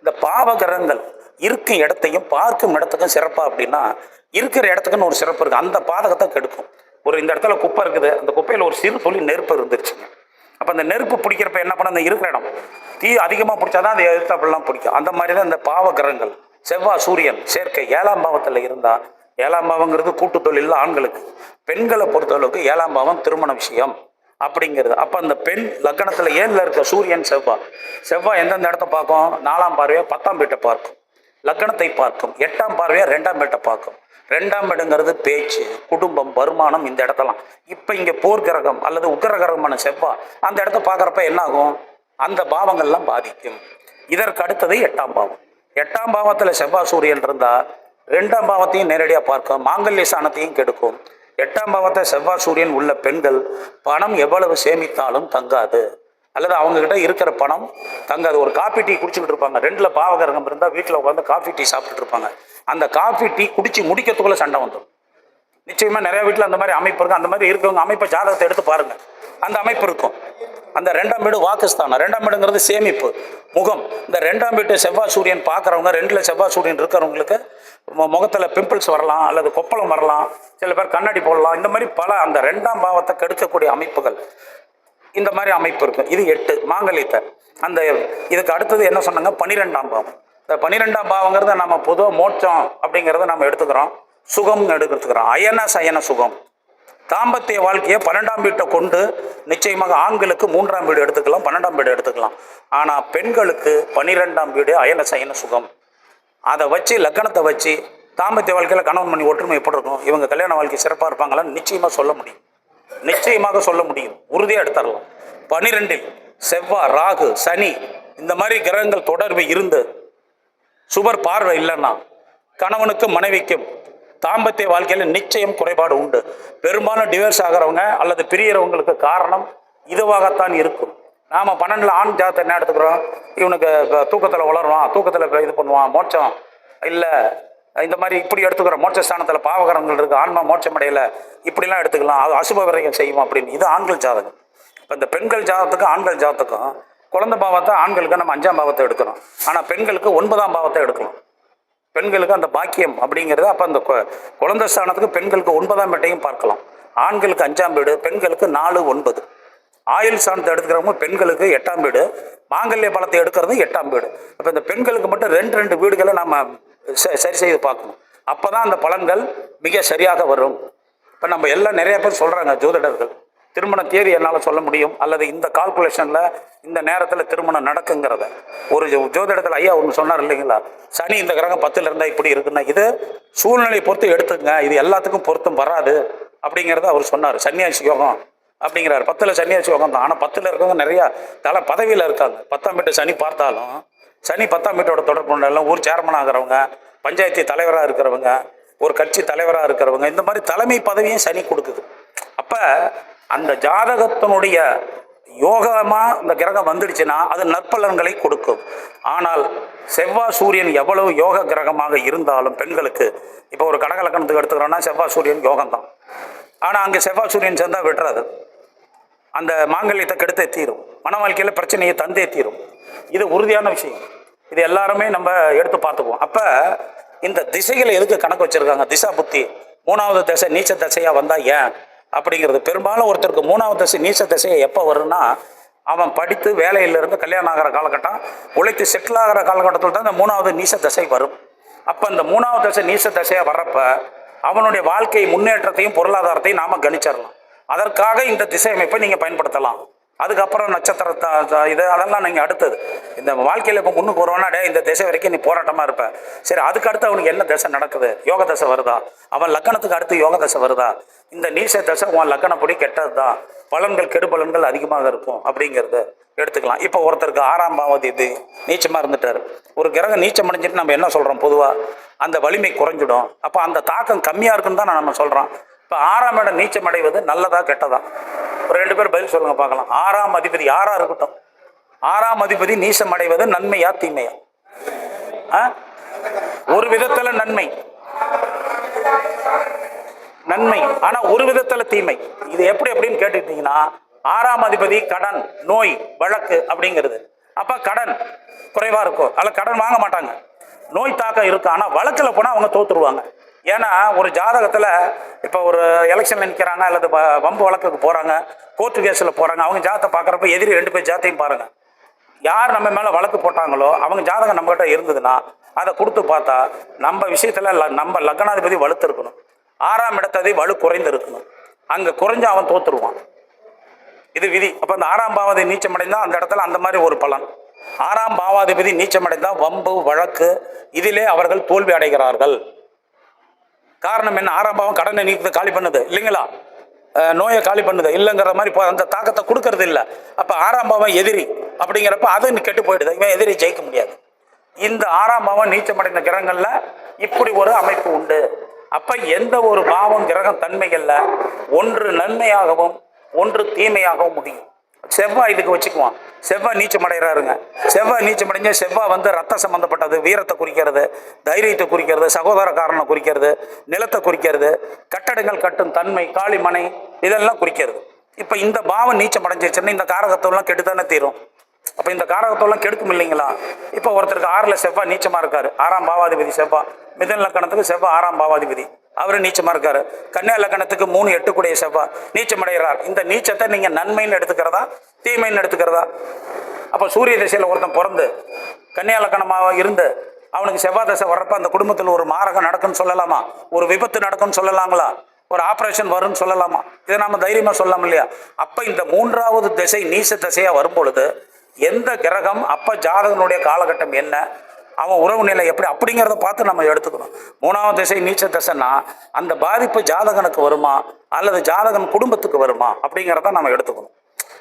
இந்த பாவகிரகங்கள் இருக்கும் இடத்தையும் பார்க்கும் இடத்துக்கும் சிறப்பாக அப்படின்னா, இருக்கிற இடத்துக்குன்னு ஒரு சிறப்பு இருக்குது. அந்த பாதகத்தை கெடுக்கும். ஒரு இந்த இடத்துல குப்பை இருக்குது, அந்த குப்பையில் ஒரு சிறு துளி நெருப்பு இருந்துருச்சுங்க. அப்போ அந்த நெருப்பு பிடிக்கிறப்ப என்ன பண்ண, அந்த இருக்கிற இடம் தீ அதிகமாக பிடிச்சாதான் அந்த எதிர்த்தாப்பெல்லாம் பிடிக்கும். அந்த மாதிரி தான் இந்த பாவகிரகங்கள். செவ்வாய் சூரியன் சேர்க்கை 7ஆம் பாவத்தில் இருந்தால், 7ஆம் பாவங்கிறது கூட்டு தொழில் ஆண்களுக்கு. பெண்களை பொறுத்தளவுக்கு 7ஆம் பாவம் திருமண விஷயம் அப்படிங்கிறது. அப்போ அந்த பெண் லக்னத்தில் 7ல் இருக்க சூரியன் செவ்வாய் எந்தெந்த இடத்த பார்க்கும்? 4ஆம் பார்வையாக 10ஆம் வீட்டை பார்க்கும், லக்னத்தை பார்க்கும். 8ஆம் பார்வையாக 2ஆம் வீட்டை பார்க்கும். 2ஆம் இடங்கிறது பேச்சு, குடும்பம், வருமானம், இந்த இடத்தெல்லாம். இப்போ இங்கே போர் கிரகம் அல்லது உக்கிர கிரகமான செவ்வாய் அந்த இடத்த பார்க்குறப்ப என்ன ஆகும்? அந்த பாவங்கள்லாம் பாதிக்கும். இதற்கு அடுத்தது 8ஆம் பாவம். 8ஆம் பாவத்தில் செவ்வாய் சூரியன் இருந்தால் 2ஆம் பாவத்தையும் நேரடியாக பார்க்கும், மாங்கல்ய ஸ்தானத்தையும் கெடுக்கும். 8ஆம் பாவத்தை செவ்வாய் சூரியன் உள்ள பெண்கள் பணம் எவ்வளவு சேமித்தாலும் தங்காது, அல்லது அவங்கக்கிட்ட இருக்கிற பணம் தங்காது. ஒரு காஃபி டீ குடிச்சுக்கிட்டு இருப்பாங்க, 2ல் பாவகிரகம் இருந்தால் வீட்டில் உட்காந்து காஃபி டீ சாப்பிட்டுட்டு இருப்பாங்க. அந்த காஃபி டீ குடிச்சு முடிக்கிறதுக்குள்ளே சண்டை வந்துடும். நிச்சயமாக நிறையா வீட்டில் அந்த மாதிரி அமைப்பு இருக்கும். அந்த மாதிரி இருக்கவங்க அமைப்பை ஜாதகத்தை எடுத்து பாருங்கள், அந்த அமைப்பு இருக்கும். அந்த 2ஆம் வீடு வாக்குஸ்தானம். 2ஆம் வீடுங்கிறது சேமிப்பு, முகம். இந்த 2ஆம் வீட்டு செவ்வாய் சூரியன் பார்க்குறவங்க, 2ல் செவ்வாய் சூரியன் இருக்கிறவங்களுக்கு முகத்தில் பிம்பிள்ஸ் வரலாம், அல்லது கொப்பளம் வரலாம், சில பேர் கண்ணாடி போடலாம். இந்த மாதிரி பல அந்த 2ஆம் பாவத்தை கெடுக்கக்கூடிய அமைப்புகள், இந்த மாதிரி அமைப்பு இருக்கும். இது 8 மாங்கல்யத்தை. அந்த இதுக்கு அடுத்தது என்ன சொன்னாங்க? 12ஆம் பாவம். இந்த 12ஆம் பாவங்கிறத நம்ம பொதுவாக மோட்சம் அப்படிங்கிறத நம்ம எடுத்துக்கிறோம், சுகம்னு எடுத்துக்கிறோம். அயன சுகம். தாம்பத்திய வாழ்க்கையை 12ஆம் வீட்டை கொண்டு நிச்சயமாக ஆண்களுக்கு 3ஆம் வீடு எடுத்துக்கலாம், 12ஆம் வீடு எடுத்துக்கலாம். ஆனால் பெண்களுக்கு 12ஆம் வீடு அயன சுகம். அதை வச்சு லக்னத்தை வச்சு தாம்பத்திய வாழ்க்கையில் கணவன் மணி ஒற்றுமை எப்படி இருக்கும், இவங்க கல்யாண வாழ்க்கை சிறப்பாக இருப்பாங்களான்னு நிச்சயமாக சொல்ல முடியும். நிச்சயமாக சொல்ல முடியும், உறுதியாக எடுத்துடலாம். 12இல் செவ்வாய், ராகு, சனி இந்த மாதிரி கிரகங்கள் தொடர்பு இருந்து சுபர் பார்வை இல்லைன்னா கணவனுக்கும் மனைவிக்கும் தாம்பத்திய வாழ்க்கையில் நிச்சயம் குறைபாடு உண்டு. பெரும்பாலும் டிவோர்ஸ் ஆகிறவங்க அல்லது பிரியறவங்களுக்கு காரணம் இதுவாகத்தான் இருக்கும். நாம் 12ல் ஆண் ஜாதத்தை என்ன எடுத்துக்கிறோம்? இவனுக்கு தூக்கத்தில் வளருவான், தூக்கத்தில் இது பண்ணுவான், மோட்சம் இல்லை, இந்த மாதிரி இப்படி எடுத்துக்கிறோம். மோட்சஸ்தானத்தில் பாவகரங்கள் இருக்குது, ஆன்மா மோட்சம் அடையலை, இப்படிலாம் எடுத்துக்கலாம். அது அசுப விரயம் செய்வோம் அப்படின்னு. இது ஆண்கள் ஜாதகம். இப்போ இந்த பெண்கள் ஜாதகத்துக்கும் ஆண்கள் ஜாதகத்துக்கும் குழந்தை பாவத்தை ஆண்களுக்கு நம்ம 5ஆம் பாவத்தை எடுக்கிறோம், ஆனால் பெண்களுக்கு 9ஆம் பாவத்தை எடுக்கலாம். பெண்களுக்கு அந்த பாக்கியம் அப்படிங்கிறது. அப்போ அந்த குழந்தை ஸ்தானத்துக்கு பெண்களுக்கு 9ஆம் வீட்டையும் பார்க்கலாம். ஆண்களுக்கு 5ஆம் வீடு, பெண்களுக்கு 4, 9. ஆயுள் ஸ்தானத்தை எடுத்துக்கிறவங்க பெண்களுக்கு 8ஆம் வீடு, மாங்கல்ய பலத்தை எடுக்கிறது 8ஆம் வீடு. அப்போ இந்த பெண்களுக்கு மட்டும் 2 வீடுகளை நம்ம சரி செய்து பார்க்கணும். அப்போ தான் அந்த பலன்கள் மிக சரியாக வரும். இப்போ நம்ம எல்லாம் நிறைய பேர் சொல்கிறாங்க, ஜோதிடர்கள் திருமண தேதி என்னால் சொல்ல முடியும், அல்லது இந்த கால்குலேஷனில் இந்த நேரத்தில் திருமணம் நடக்குங்கிறத. ஒரு ஜோதிடத்தில் ஐயா ஒன்று சொன்னார் இல்லைங்களா, சனி இந்த கிரகம் 10ல் இருந்தால் இப்படி இருக்குன்னா, இது சூழ்நிலையை பொறுத்து எடுத்துங்க, இது எல்லாத்துக்கும் பொருத்தம் வராது அப்படிங்கிறத அவர் சொன்னார். சன்னியாசி யோகம் அப்படிங்கிறார். 10ல் சன்னியாசி யோகம் தான். ஆனால் 10ல் இருக்கவங்க நிறையா பதவியில் இருக்காங்க. 10ஆம் வீட்டை சனி பார்த்தாலும், சனி 10ஆம் வீட்டோட தொடர்பு எல்லாம் ஊர் சேர்மன் ஆகிறவங்க, பஞ்சாயத்து தலைவராக இருக்கிறவங்க, ஒரு கட்சி தலைவராக இருக்கிறவங்க, இந்த மாதிரி தலைமை பதவியும் சனி கொடுக்குது. அப்போ அந்த ஜாதகத்தினுடைய யோகமாக இந்த கிரகம் வந்துடுச்சுன்னா அது நற்பலன்களை கொடுக்கும். ஆனால் செவ்வாய் சூரியன் எவ்வளவு யோக கிரகமாக இருந்தாலும் பெண்களுக்கு, இப்போ ஒரு கடகலக்கணத்துக்கு எடுத்துக்கிறோன்னா செவ்வாய் சூரியன் யோகம்தான். ஆனால் அங்கே செவ்வாய் சூரியன் சேர்ந்தால் விட்டுறாது, அந்த மாங்கல்யத்தை கெடுத்தே தீரும், மன வாழ்க்கையில் பிரச்சனையை தந்தே தீரும். இது உறுதியான விஷயம். இது எல்லாருமே நம்ம எடுத்து பார்த்துக்குவோம். அப்போ இந்த திசைகளை எதுக்கு கணக்கு வச்சுருக்காங்க? திசா புத்தி 3வது திசை நீச்ச திசையாக வந்தால் ஏன், அப்படிங்கிறது. பெரும்பாலும் ஒருத்தருக்கு 3வது தசை நீச தசையை எப்போ வரும்னா, அவன் படித்து வேலையிலிருந்து கல்யாணம் ஆகிற காலகட்டம், உழைத்து செட்டில் ஆகிற காலகட்டத்தில் தான் இந்த 3வது நீச தசை வரும். அப்போ இந்த 3வது தசை நீச தசையாக வர்றப்ப அவனுடைய வாழ்க்கை முன்னேற்றத்தையும் பொருளாதாரத்தையும் நாம் கணிச்சிடலாம். அதற்காக இந்த திசை அமைப்பை நீங்கள் பயன்படுத்தலாம். அதுக்கப்புறம் நட்சத்திரத்தை இது அதெல்லாம் நீங்கள் அடுத்தது இந்த வாழ்க்கையில் இப்போ முன்னுக்கு வருவானா, இந்த திசை வரைக்கும் நீ போராட்டமாக இருப்ப. சரி, அதுக்கு அடுத்து அவனுக்கு என்ன தசை நடக்குது? யோக தசை வருதா? அவன் லக்கணத்துக்கு அடுத்து யோக தசை வருதா? இந்த நீச தசை உன் லக்கணப்படி கெட்டது தான், பலன்கள் கெடு பலன்கள் அதிகமாக இருக்கும் அப்படிங்கிறது எடுத்துக்கலாம். இப்போ ஒருத்தருக்கு 6ஆம் பாவதி இது நீச்சமாக இருந்துட்டார். ஒரு கிரகம் நீச்சம் அடைஞ்சிட்டு நம்ம என்ன சொல்கிறோம்? பொதுவாக அந்த வலிமை குறைஞ்சிடும். அப்போ அந்த தாக்கம் கம்மியாக இருக்குன்னு தான் நம்ம சொல்கிறோம். இப்போ 6ஆம் இடம் நீச்சம் அடைவது நல்லதா கெட்டதா? ஒரு 2 பேர் பதில் சொல்லுங்க பார்க்கலாம். 6ஆம் அதிபதி யாரா இருக்கட்டும், 6ஆம் அதிபதி நீசம் அடைவது நன்மையா தீமையா? ஒரு விதத்துல நன்மை, நன்மை. ஆனா ஒரு விதத்துல தீமை. இது எப்படி அப்படின்னு கேட்டுக்கிட்டீங்கன்னா, 6ஆம் அதிபதி கடன், நோய், வழக்கு அப்படிங்கிறது. அப்ப கடன் குறைவா இருக்கும், அல்ல கடன் வாங்க மாட்டாங்க. நோய் தாக்கம் இருக்கு, ஆனா வழக்குல போனா அவங்க தோத்துருவாங்க. ஏன்னா ஒரு ஜாதகத்தில் இப்போ ஒரு எலெக்ஷனில் நிற்கிறாங்க, அல்லது வம்பு வழக்குக்கு போகிறாங்க, கோர்ட்டு கேஸில் போகிறாங்க. அவங்க ஜாதகத்தை பார்க்குறப்ப எதிரி 2 பேர் ஜாதத்தையும் பாருங்கள். யார் நம்ம மேலே வழக்கு போட்டாங்களோ அவங்க ஜாதகம் நம்மகிட்ட இருந்ததுன்னா அதை கொடுத்து பார்த்தா நம்ம விஷயத்தில் நம்ம லக்னாதிபதி வலுத்து இருக்கணும், 6ஆம் இடத்ததி வலு குறைந்து இருக்கணும். அங்கே குறைஞ்சு அவன் தோத்துருவான். இது விதி. அப்போ அந்த 6ஆம் பாவாதிபதி நீச்சமடைந்தால் அந்த இடத்துல அந்த மாதிரி ஒரு பலன். 6ஆம் பாவாதிபதி நீச்சமடைந்தால் வம்பு வழக்கு இதிலே அவர்கள் தோல்வி அடைகிறார்கள். காரணம் என்ன? 6ஆம் பாவம் கடனை நீக்கத்தை காலி பண்ணுது இல்லைங்களா, நோயை காலி பண்ணுது இல்லைங்கிற மாதிரி அந்த தாக்கத்தை கொடுக்கறது இல்லை. அப்போ 6ஆம் பாவம் எதிரி அப்படிங்கிறப்ப அது கெட்டு போயிடுது. இவன் எதிரி ஜெயிக்க முடியாது. இந்த 6ஆம் பாவம் நீச்சமடைந்த கிரகங்கள்ல இப்படி ஒரு அமைப்பு உண்டு. அப்ப எந்த ஒரு பாவம் கிரகம் தன்மைகள்ல ஒன்று நன்மையாகவும் ஒன்று தீமையாகவும் முடியும். செவ்வாய் இதுக்கு வச்சுக்குவான். செவ்வாய் நீச்சம் அடைகிறாருங்க. செவ்வாய் நீச்சம் அடைஞ்ச செவ்வாய் ரத்த சம்பந்தப்பட்டது, வீரத்தை குறிக்கிறது, தைரியத்தை குறிக்கிறது, சகோதரக்காரனை குறிக்கிறது, நிலத்தை குறிக்கிறது, கட்டடங்கள் கட்டும் தன்மை, காளிமனை இதெல்லாம் குறிக்கிறது. இப்போ இந்த பாவம் நீச்சம் அடைஞ்சிருச்சுன்னா இந்த காரகத்தெல்லாம் கெடுத்தானே தீரும். அப்போ இந்த காரகத்தெல்லாம் கெடுக்கும் இல்லைங்களா? இப்போ ஒருத்தருக்கு 6ல் செவ்வாய் நீச்சமாக இருக்காரு, 6ஆம் பாவாதிபதி செவ்வாய். மிதுன லக்கணத்துக்கு செவ்வாய் 6ஆம் பாவாதிபதி, அவரு நீச்சமாக இருக்காரு. கன்னியா லக்கணத்துக்கு 3 8 கூடிய செவ்வாய் நீச்சமடைகிறார். இந்த நீச்சத்தை நீங்கள் நன்மைன்னு எடுத்துக்கிறதா தீமைன்னு எடுத்துக்கிறதா? அப்போ சூரிய திசையில் ஒருத்தன் பிறந்து கன்னியா லக்கணமாக இருந்து அவனுக்கு செவ்வாய் தசை வர்றப்ப அந்த குடும்பத்தில் ஒரு மாரகம் நடக்குன்னு சொல்லலாமா? ஒரு விபத்து நடக்குன்னு சொல்லலாங்களா? ஒரு ஆப்ரேஷன் வரும்னு சொல்லலாமா? இதை நாம தைரியமாக சொல்லலாம் இல்லையா? அப்போ இந்த 3வது திசை நீச திசையாக வரும் பொழுது எந்த கிரகம் அப்போ ஜாதகனுடைய காலகட்டம் என்ன, அவன் உறவு நிலை எப்படி அப்படிங்கிறத பார்த்து நம்ம எடுத்துக்கணும். 3வது திசை நீச்ச திசைன்னா அந்த பாதிப்பு ஜாதகனுக்கு வருமா அல்லது ஜாதகன் குடும்பத்துக்கு வருமா அப்படிங்கிறத நம்ம எடுத்துக்கணும்.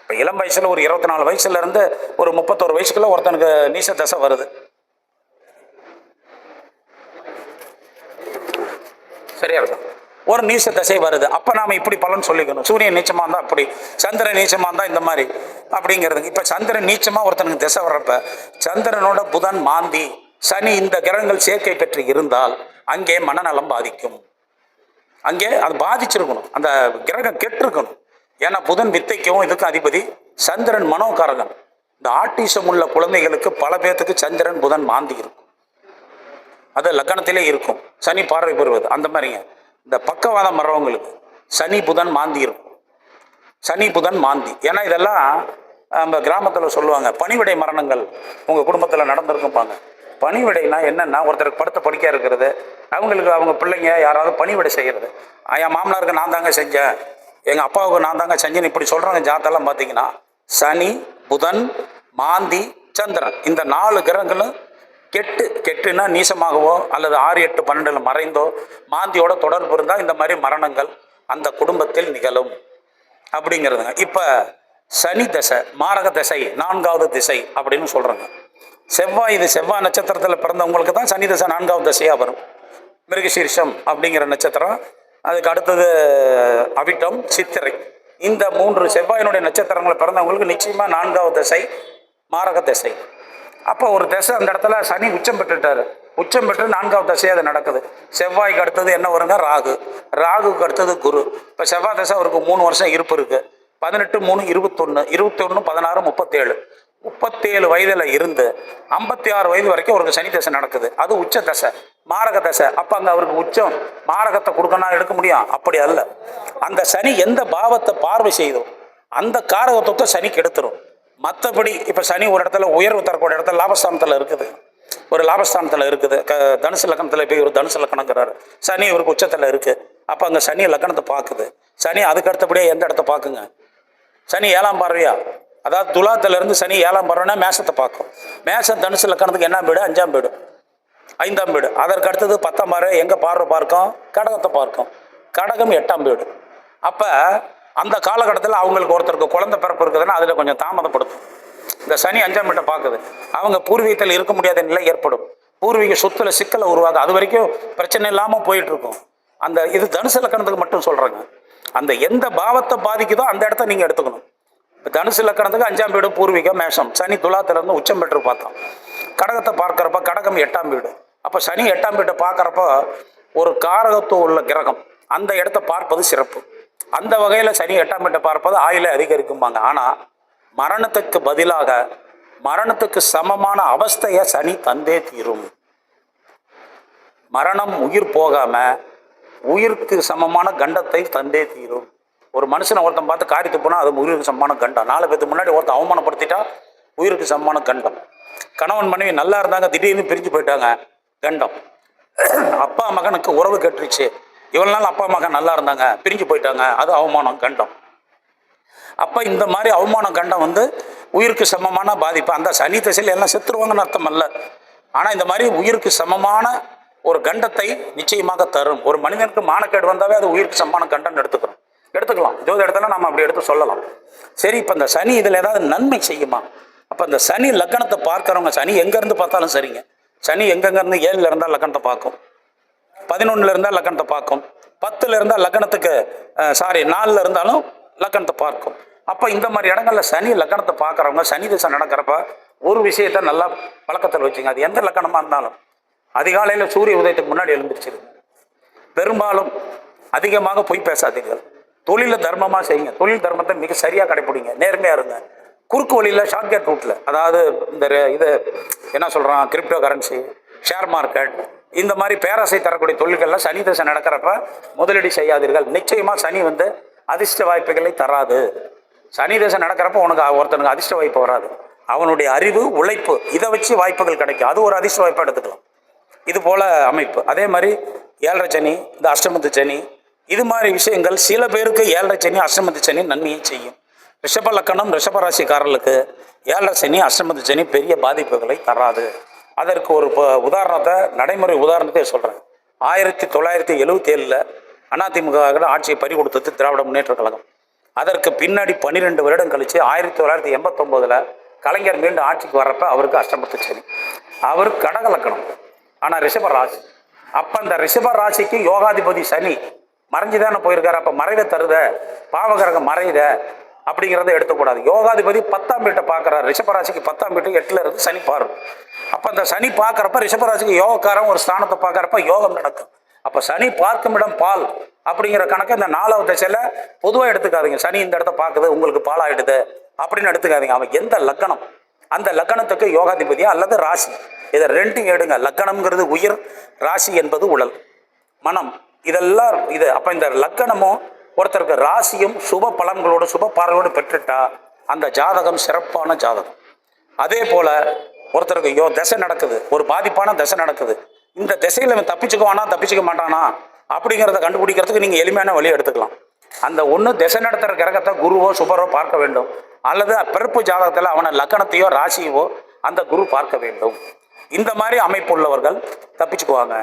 இப்போ இளம் வயசுல ஒரு 24 வயசுல இருந்து ஒரு 31 வயசுக்குள்ள ஒருத்தனுக்கு நீச்ச திசை வருது, சரியா இருக்கும், ஒரு நீச்ச திசை வருது. அப்போ நாம இப்படி பலன் சொல்லிக்கணும். சூரியன் நீச்சமாக இருந்தால் அப்படி, சந்திரன் நீச்சமாக இருந்தால் இந்த மாதிரி அப்படிங்கிறது. இப்போ சந்திரன் நீச்சமாக ஒருத்தனுக்கு திசை வர்றப்ப சந்திரனோட புதன் மாந்தி சனி இந்த கிரகங்கள் சேர்க்கை பெற்று இருந்தால் அங்கே மனநலம் பாதிக்கும். அங்கே அது பாதிச்சிருக்கணும், அந்த கிரகம் கெட்டிருக்கணும். ஏன்னா புதன் வித்தைக்கும் இதுக்கும் அதிபதி, சந்திரன் மனோகாரகன். இந்த ஆட்டிசம் உள்ள குழந்தைகளுக்கு பல பேர்த்துக்கு சந்திரன் புதன் மாந்தி இருக்கும், அது லக்கணத்திலே இருக்கும். சனி பார்வை பெறுவது அந்த மாதிரிங்க. இந்த பக்கவாதம் வர்றவங்களுக்கு சனி புதன் மாந்தி இருக்கும், சனி புதன் மாந்தி. ஏன்னா இதெல்லாம் நம்ம கிராமத்தில் சொல்லுவாங்க, பணிவிடை மரணங்கள் உங்கள் குடும்பத்தில் நடந்திருக்கும்பாங்க. பணிவிடைனா என்னென்னா ஒருத்தருக்கு படுத்த படிக்க இருக்கிறது, அவங்களுக்கு அவங்க பிள்ளைங்க யாராவது பணிவிடை செய்கிறது. என் மாமனாருக்கு நான் தாங்க செஞ்சேன், எங்கள் அப்பாவுக்கு நான் தாங்க செஞ்சேன்னு இப்படி சொல்கிறவங்க ஜாத்தெல்லாம் பார்த்தீங்கன்னா சனி புதன் மாந்தி சந்திரன் இந்த 4 கிரகங்களும் கெட்டுன்னா நீசமாகவோ அல்லது 6 8 12 மறைந்தோ மாந்தியோட தொடர்பு இருந்தால் இந்த மாதிரி மரணங்கள் அந்த குடும்பத்தில் நிகழும் அப்படிங்கிறதுங்க. இப்போ சனி தசை மாரக தசை 4வது திசை அப்படின்னு சொல்கிறாங்க. செவ்வாய், இது செவ்வாய் நட்சத்திரத்தில் பிறந்தவங்களுக்கு தான் சனி தசை 4வது திசையாக வரும். மிருகசீர்ஷம் அப்படிங்கிற நட்சத்திரம், அதுக்கு அடுத்தது அவிட்டம் சித்திரை, இந்த 3 செவ்வாயினுடைய நட்சத்திரங்களை பிறந்தவங்களுக்கு நிச்சயமாக 4வது திசை மாரக திசை. அப்போ ஒரு திசை அந்த இடத்துல சனி உச்சம் பெற்றுட்டாரு, உச்சம் பெற்று 4வது திசையாக அது நடக்குது. செவ்வாய்க்கு அடுத்தது என்ன வருங்க? ராகு, ராகுக்கு அடுத்தது குரு. இப்போ செவ்வாய் திசை அவருக்கு 3 வருஷம் இருப்பு இருக்கு. 18 3 21 21 16 37 37 வயதில் இருந்து 56 வயது வரைக்கும் அவருக்கு சனி தசை நடக்குது. அது உச்ச தசை. மாரக தசை, அப்போ அங்கே அவருக்கு உச்சம் மாரகத்தை கொடுக்கணும் எடுக்க முடியும்? அப்படி அல்ல. அந்த சனி எந்த பாவத்தை பார்வை செய்தோ அந்த காரகத்துவத்தை சனி கெடுத்துரும். மற்றபடி இப்போ சனி ஒரு இடத்துல உயர்வு தரக்கூடிய இடத்துல லாபஸ்தானத்தில் இருக்குது, ஒரு லாபஸ்தானத்தில் இருக்குது, தனுசு லக்கணத்தில் போய் ஒரு தனுசு லக்கணங்கிறாரு, சனி இவருக்கு உச்சத்தில் இருக்குது. அப்போ அங்கே சனி லக்கணத்தை பார்க்குது. சனி அதுக்கு அடுத்தபடியே எந்த இடத்த பார்க்குங்க? சனி 7ஆம் பார்வையா, அதாவது துலாத்திலிருந்து சனி 7ஆம் பார்வைனா மேஷத்தை பார்க்கும். மேஷம் தனுசு லக்கணத்துக்கு என்ன வீடு? 5ஆம் வீடு, 5ஆம் வீடு. அதற்கு அடுத்தது 10ஆம் பார்வை எங்கே பார்வை பார்க்கும்? கடகத்தை பார்க்கும். கடகம் 8ஆம் வீடு. அப்போ அந்த காலகட்டத்தில் அவங்களுக்கு ஒருத்தருக்கு குழந்தை பிறப்பு இருக்குதுன்னா அதில் கொஞ்சம் தாமதப்படுத்தும். இந்த சனி 5ஆம் வீட்டை பார்க்குது. அவங்க பூர்வீகத்தில் இருக்க முடியாத நிலை ஏற்படும். பூர்வீக சொத்துல சிக்கலை உருவாகும். அது வரைக்கும் பிரச்சனை இல்லாமல் போயிட்டு இருக்கும். அந்த இது தனுசு லக்கணத்துக்கு மட்டும் சொல்கிறேங்க. அந்த எந்த பாவத்தை பாதிக்குதோ அந்த இடத்த நீங்கள் எடுத்துக்கணும். தனுசு லக்கணத்துக்கு 5ஆம் வீடு பூர்வீகம் மேஷம், சனி துலாத்திலிருந்து உச்சம் பெற்று பார்த்தோம். கடகத்தை பார்க்குறப்ப கடகம் 8ஆம் வீடு. அப்போ சனி 8ஆம் வீட்டை பார்க்குறப்ப ஒரு காரகத்துவம் உள்ள கிரகம் அந்த இடத்த பார்ப்பது சிறப்பு. அந்த வகையில் சனி 8ஆம் வீட்டை பார்ப்பது ஆயுளை அதிகரிக்கும்பாங்க. ஆனால் மரணத்துக்கு பதிலாக மரணத்துக்கு சமமான அவஸ்தையை சனி தந்தே தீரும். மரணம் உயிர் போகாம உயிருக்கு சமமான கண்டத்தை தந்தே தீரும். ஒரு மனுஷனை ஒருத்தன் பார்த்து காரியத்து போனால் அது உயிருக்கு சமமான கண்டம். 4 பேருக்கு முன்னாடி ஒருத்தன் அவமானப்படுத்திட்டா உயிருக்கு சமமான கண்டம். கணவன் மனைவி நல்லா இருந்தாங்க, திடீர்னு பிரிஞ்சு போயிட்டாங்க, கண்டம். அப்பா மகனுக்கு உறவு கெட்டுருச்சு, இவ்வளவு நாள் அப்பா மகன் நல்லா இருந்தாங்க, பிரிஞ்சு போயிட்டாங்க, அது அவமானம், கண்டம். அப்போ இந்த மாதிரி அவமானம் கண்டம் உயிருக்கு சமமான பாதிப்பு. அந்த சனி திசையில் எல்லாம் செத்துருவாங்கன்னு அர்த்தம் அல்ல. ஆனால் இந்த மாதிரி உயிருக்கு சமமான ஒரு கண்டத்தை நிச்சயமாக தரும். ஒரு மனிதனுக்கு மானக்கேடு வந்தாவே அது உயிருக்கு சமமான கண்டம் எடுத்துக்கலாம். ஜோதி இடத்துல நம்ம அப்படி எடுத்து சொல்லலாம். சரி, இப்போ இந்த சனி இதில் ஏதாவது நன்மை செய்யுமா? அப்போ இந்த சனி லக்கணத்தை பார்க்குறவங்க, சனி எங்கேருந்து பார்த்தாலும் சரிங்க, சனி எங்கெங்கேருந்து 7ல் இருந்தால் லக்கணத்தை பார்க்கும், 11ல் இருந்தால் லக்கணத்தை பார்க்கும், 10ல் இருந்தால் லக்கணத்துக்கு 4ல் இருந்தாலும் லக்கணத்தை பார்க்கும். அப்போ இந்த மாதிரி இடங்கள்ல சனி லக்கணத்தை பார்க்குறவங்க சனி திசை நடக்கிறப்ப ஒரு விஷயத்த நல்லா பழக்கத்தில் வச்சுங்க. அது எந்த லக்கணமாக இருந்தாலும் அதிகாலையில் சூரிய உதயத்துக்கு முன்னாடி எழுந்திரிச்சிருங்க. பெரும்பாலும் அதிகமாக பொய் பேசாதீர்கள். தொழிலை தர்மமாக செய்யுங்க. தொழில் தர்மத்தை மிக சரியாக கடைப்பிடிங்க. நேர்மையாக இருங்க. குறுக்கு வழியில் ஷார்ட்கட் ரூட்டில், அதாவது இந்த இது என்ன சொல்கிறான், கிரிப்டோ கரன்சி, ஷேர் மார்க்கெட், இந்த மாதிரி பேராசை தரக்கூடிய தொழில்கள்லாம் சனி திசை நடக்கிறப்ப முதலீடு செய்யாதீர்கள். நிச்சயமாக சனி அதிர்ஷ்ட வாய்ப்புகளை தராது. சனி திசை நடக்கிறப்ப ஒருத்தனுக்கு அதிர்ஷ்ட வாய்ப்பு வராது. அவனுடைய அறிவு, உழைப்பு, இதை வச்சு வாய்ப்புகள் கிடைக்கும். அது ஒரு அதிர்ஷ்ட வாய்ப்பாக எடுத்துக்கலாம். இது போல அமைப்பு. அதே மாதிரி 7.5 சனி, இந்த அஷ்டமத்து சனி, இது மாதிரி விஷயங்கள் சில பேருக்கு 7.5 சனி அஷ்டமத்து சனி நன்மையை செய்யும். ரிஷப லக்கணம் ரிஷப ராசிக்காரர்களுக்கு 7.5 சனி அஷ்டமத்து சனி பெரிய பாதிப்புகளை தராது. அதற்கு ஒரு உதாரணத்தை, நடைமுறை உதாரணத்தை சொல்கிறேன். 1977 அதிமுக ஆட்சியை பறி கொடுத்தது திராவிட முன்னேற்ற கழகம். அதற்கு பின்னாடி 12 வருடம் கழித்து 1989 கலைஞர் மீண்டும் ஆட்சிக்கு வர்றப்ப அவருக்கு அஷ்டமத்து சனி. அவர் கடக லக்கணம், ஆனால் ரிஷப ராசி. அப்போ அந்த ரிஷப ராசிக்கு யோகாதிபதி சனி மறைஞ்சுதானே போயிருக்காரு. அப்போ மறைவை தருத, பாவகிரகம் மறையுத அப்படிங்கிறத எடுத்துக்கூடாது. யோகாதிபதி 10ஆம் வீட்டை பார்க்குறாரு. ரிஷபராசிக்கு 10ஆம் வீட்டு 8ல் இருந்து சனி பாரு. அப்போ அந்த சனி பார்க்குறப்ப ரிஷபராசிக்கு யோகக்காரன் ஒரு ஸ்தானத்தை பார்க்குறப்ப யோகம் நடக்கும். அப்போ சனி பார்க்கும் இடம் பால் அப்படிங்கிற கணக்கு இந்த 4வது திசையில் பொதுவாக எடுத்துக்காதீங்க. சனி இந்த இடத்த பார்க்குது, உங்களுக்கு பால் ஆகிடுது அப்படின்னு எடுத்துக்காதீங்க. அவன் எந்த லக்கணம், அந்த லக்கணத்துக்கு யோகாதிபதியா அல்லது ராசி, இதை ரெண்டையும் எடுங்க. லக்கணம்ங்கிறது உயிர், ராசி என்பது உடல், மனம், இதெல்லாம் இது. அப்போ இந்த லக்கணமும் ஒருத்தருக்கு ராசியும் சுப பலன்களோடு சுப பார்வையோடு பெற்றுட்டா அந்த ஜாதகம் சிறப்பான ஜாதகம். அதே போல் ஒருத்தருக்கு திசை நடக்குது, ஒரு பாதிப்பான திசை நடக்குது, இந்த திசையில் அவன் தப்பிச்சுக்குவானா தப்பிச்சுக்க மாட்டானா அப்படிங்கிறத கண்டுபிடிக்கிறதுக்கு நீங்கள் எளிமையான வழியை எடுத்துக்கலாம். அந்த ஒன்று திசை நடத்துகிற கிரகத்தை குருவோ சுபரோ பார்க்க வேண்டும், அல்லது பிறப்பு ஜாதகத்தில் அவனை லக்கணத்தையோ ராசியவோ அந்த குரு பார்க்க வேண்டும். இந்த மாதிரி அமைப்பு உள்ளவர்கள் தப்பிச்சுக்குவாங்க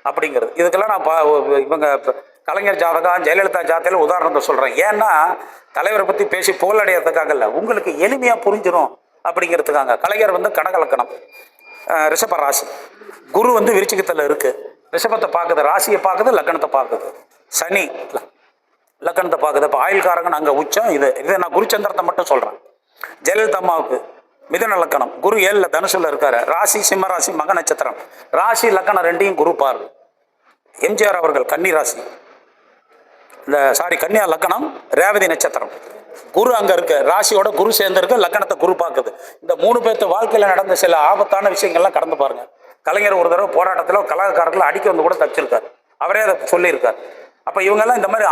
அப்படிங்கிறது. இதுக்கெல்லாம் நான் இவங்க கலைஞர் ஜாதகம், ஜெயலலிதா ஜாதகத்தில் உதாரணத்தை சொல்கிறேன். ஏன்னா தலைவரை பற்றி பேசி புகழடையறதுக்காக இல்லை, உங்களுக்கு எளிமையாக புரிஞ்சிடும் அப்படிங்கிறதுக்காக. கலைஞர் கடக லக்கணம், ரிஷப ராசி, குரு விருச்சிகத்தில் இருக்குது, ரிஷபத்தை பார்க்குது, ராசியை பார்க்குது, லக்கணத்தை பார்க்குது, சனி லக்கணத்தை பார்க்குது. இப்போ ஆயுள்காரங்கன்னு அங்கே உச்சம். இதை நான் குருச்சந்திரத்தை மட்டும் சொல்கிறேன். ஜெயலலிதா அம்மாவுக்கு மிதுன லக்கணம், குரு 7ல் தனுசுல இருக்காரு, ராசி சிம்ம ராசி, மக நட்சத்திரம், ராசி லக்கணம் ரெண்டையும் குரு பாரு. எம்ஜிஆர் அவர்கள் கன்னி ராசி, கன்னியா லக்கணம், ரேவதி நட்சத்திரம், குரு அங்கே இருக்கு, ராசியோட குரு சேர்ந்துருக்கு, லக்கணத்தை குரு பார்க்குது. இந்த 3 பேர்த்து வாழ்க்கையில் நடந்த சில ஆபத்தான விஷயங்கள்லாம் கடந்து பாருங்க. கலைஞர் ஒரு தடவை போராட்டத்தில் கழகக்காரர்கள் அடிக்க வந்து கூட தச்சிருக்காரு, அவரே அதை சொல்லியிருக்கார். அப்போ இவங்கெல்லாம் இந்த மாதிரி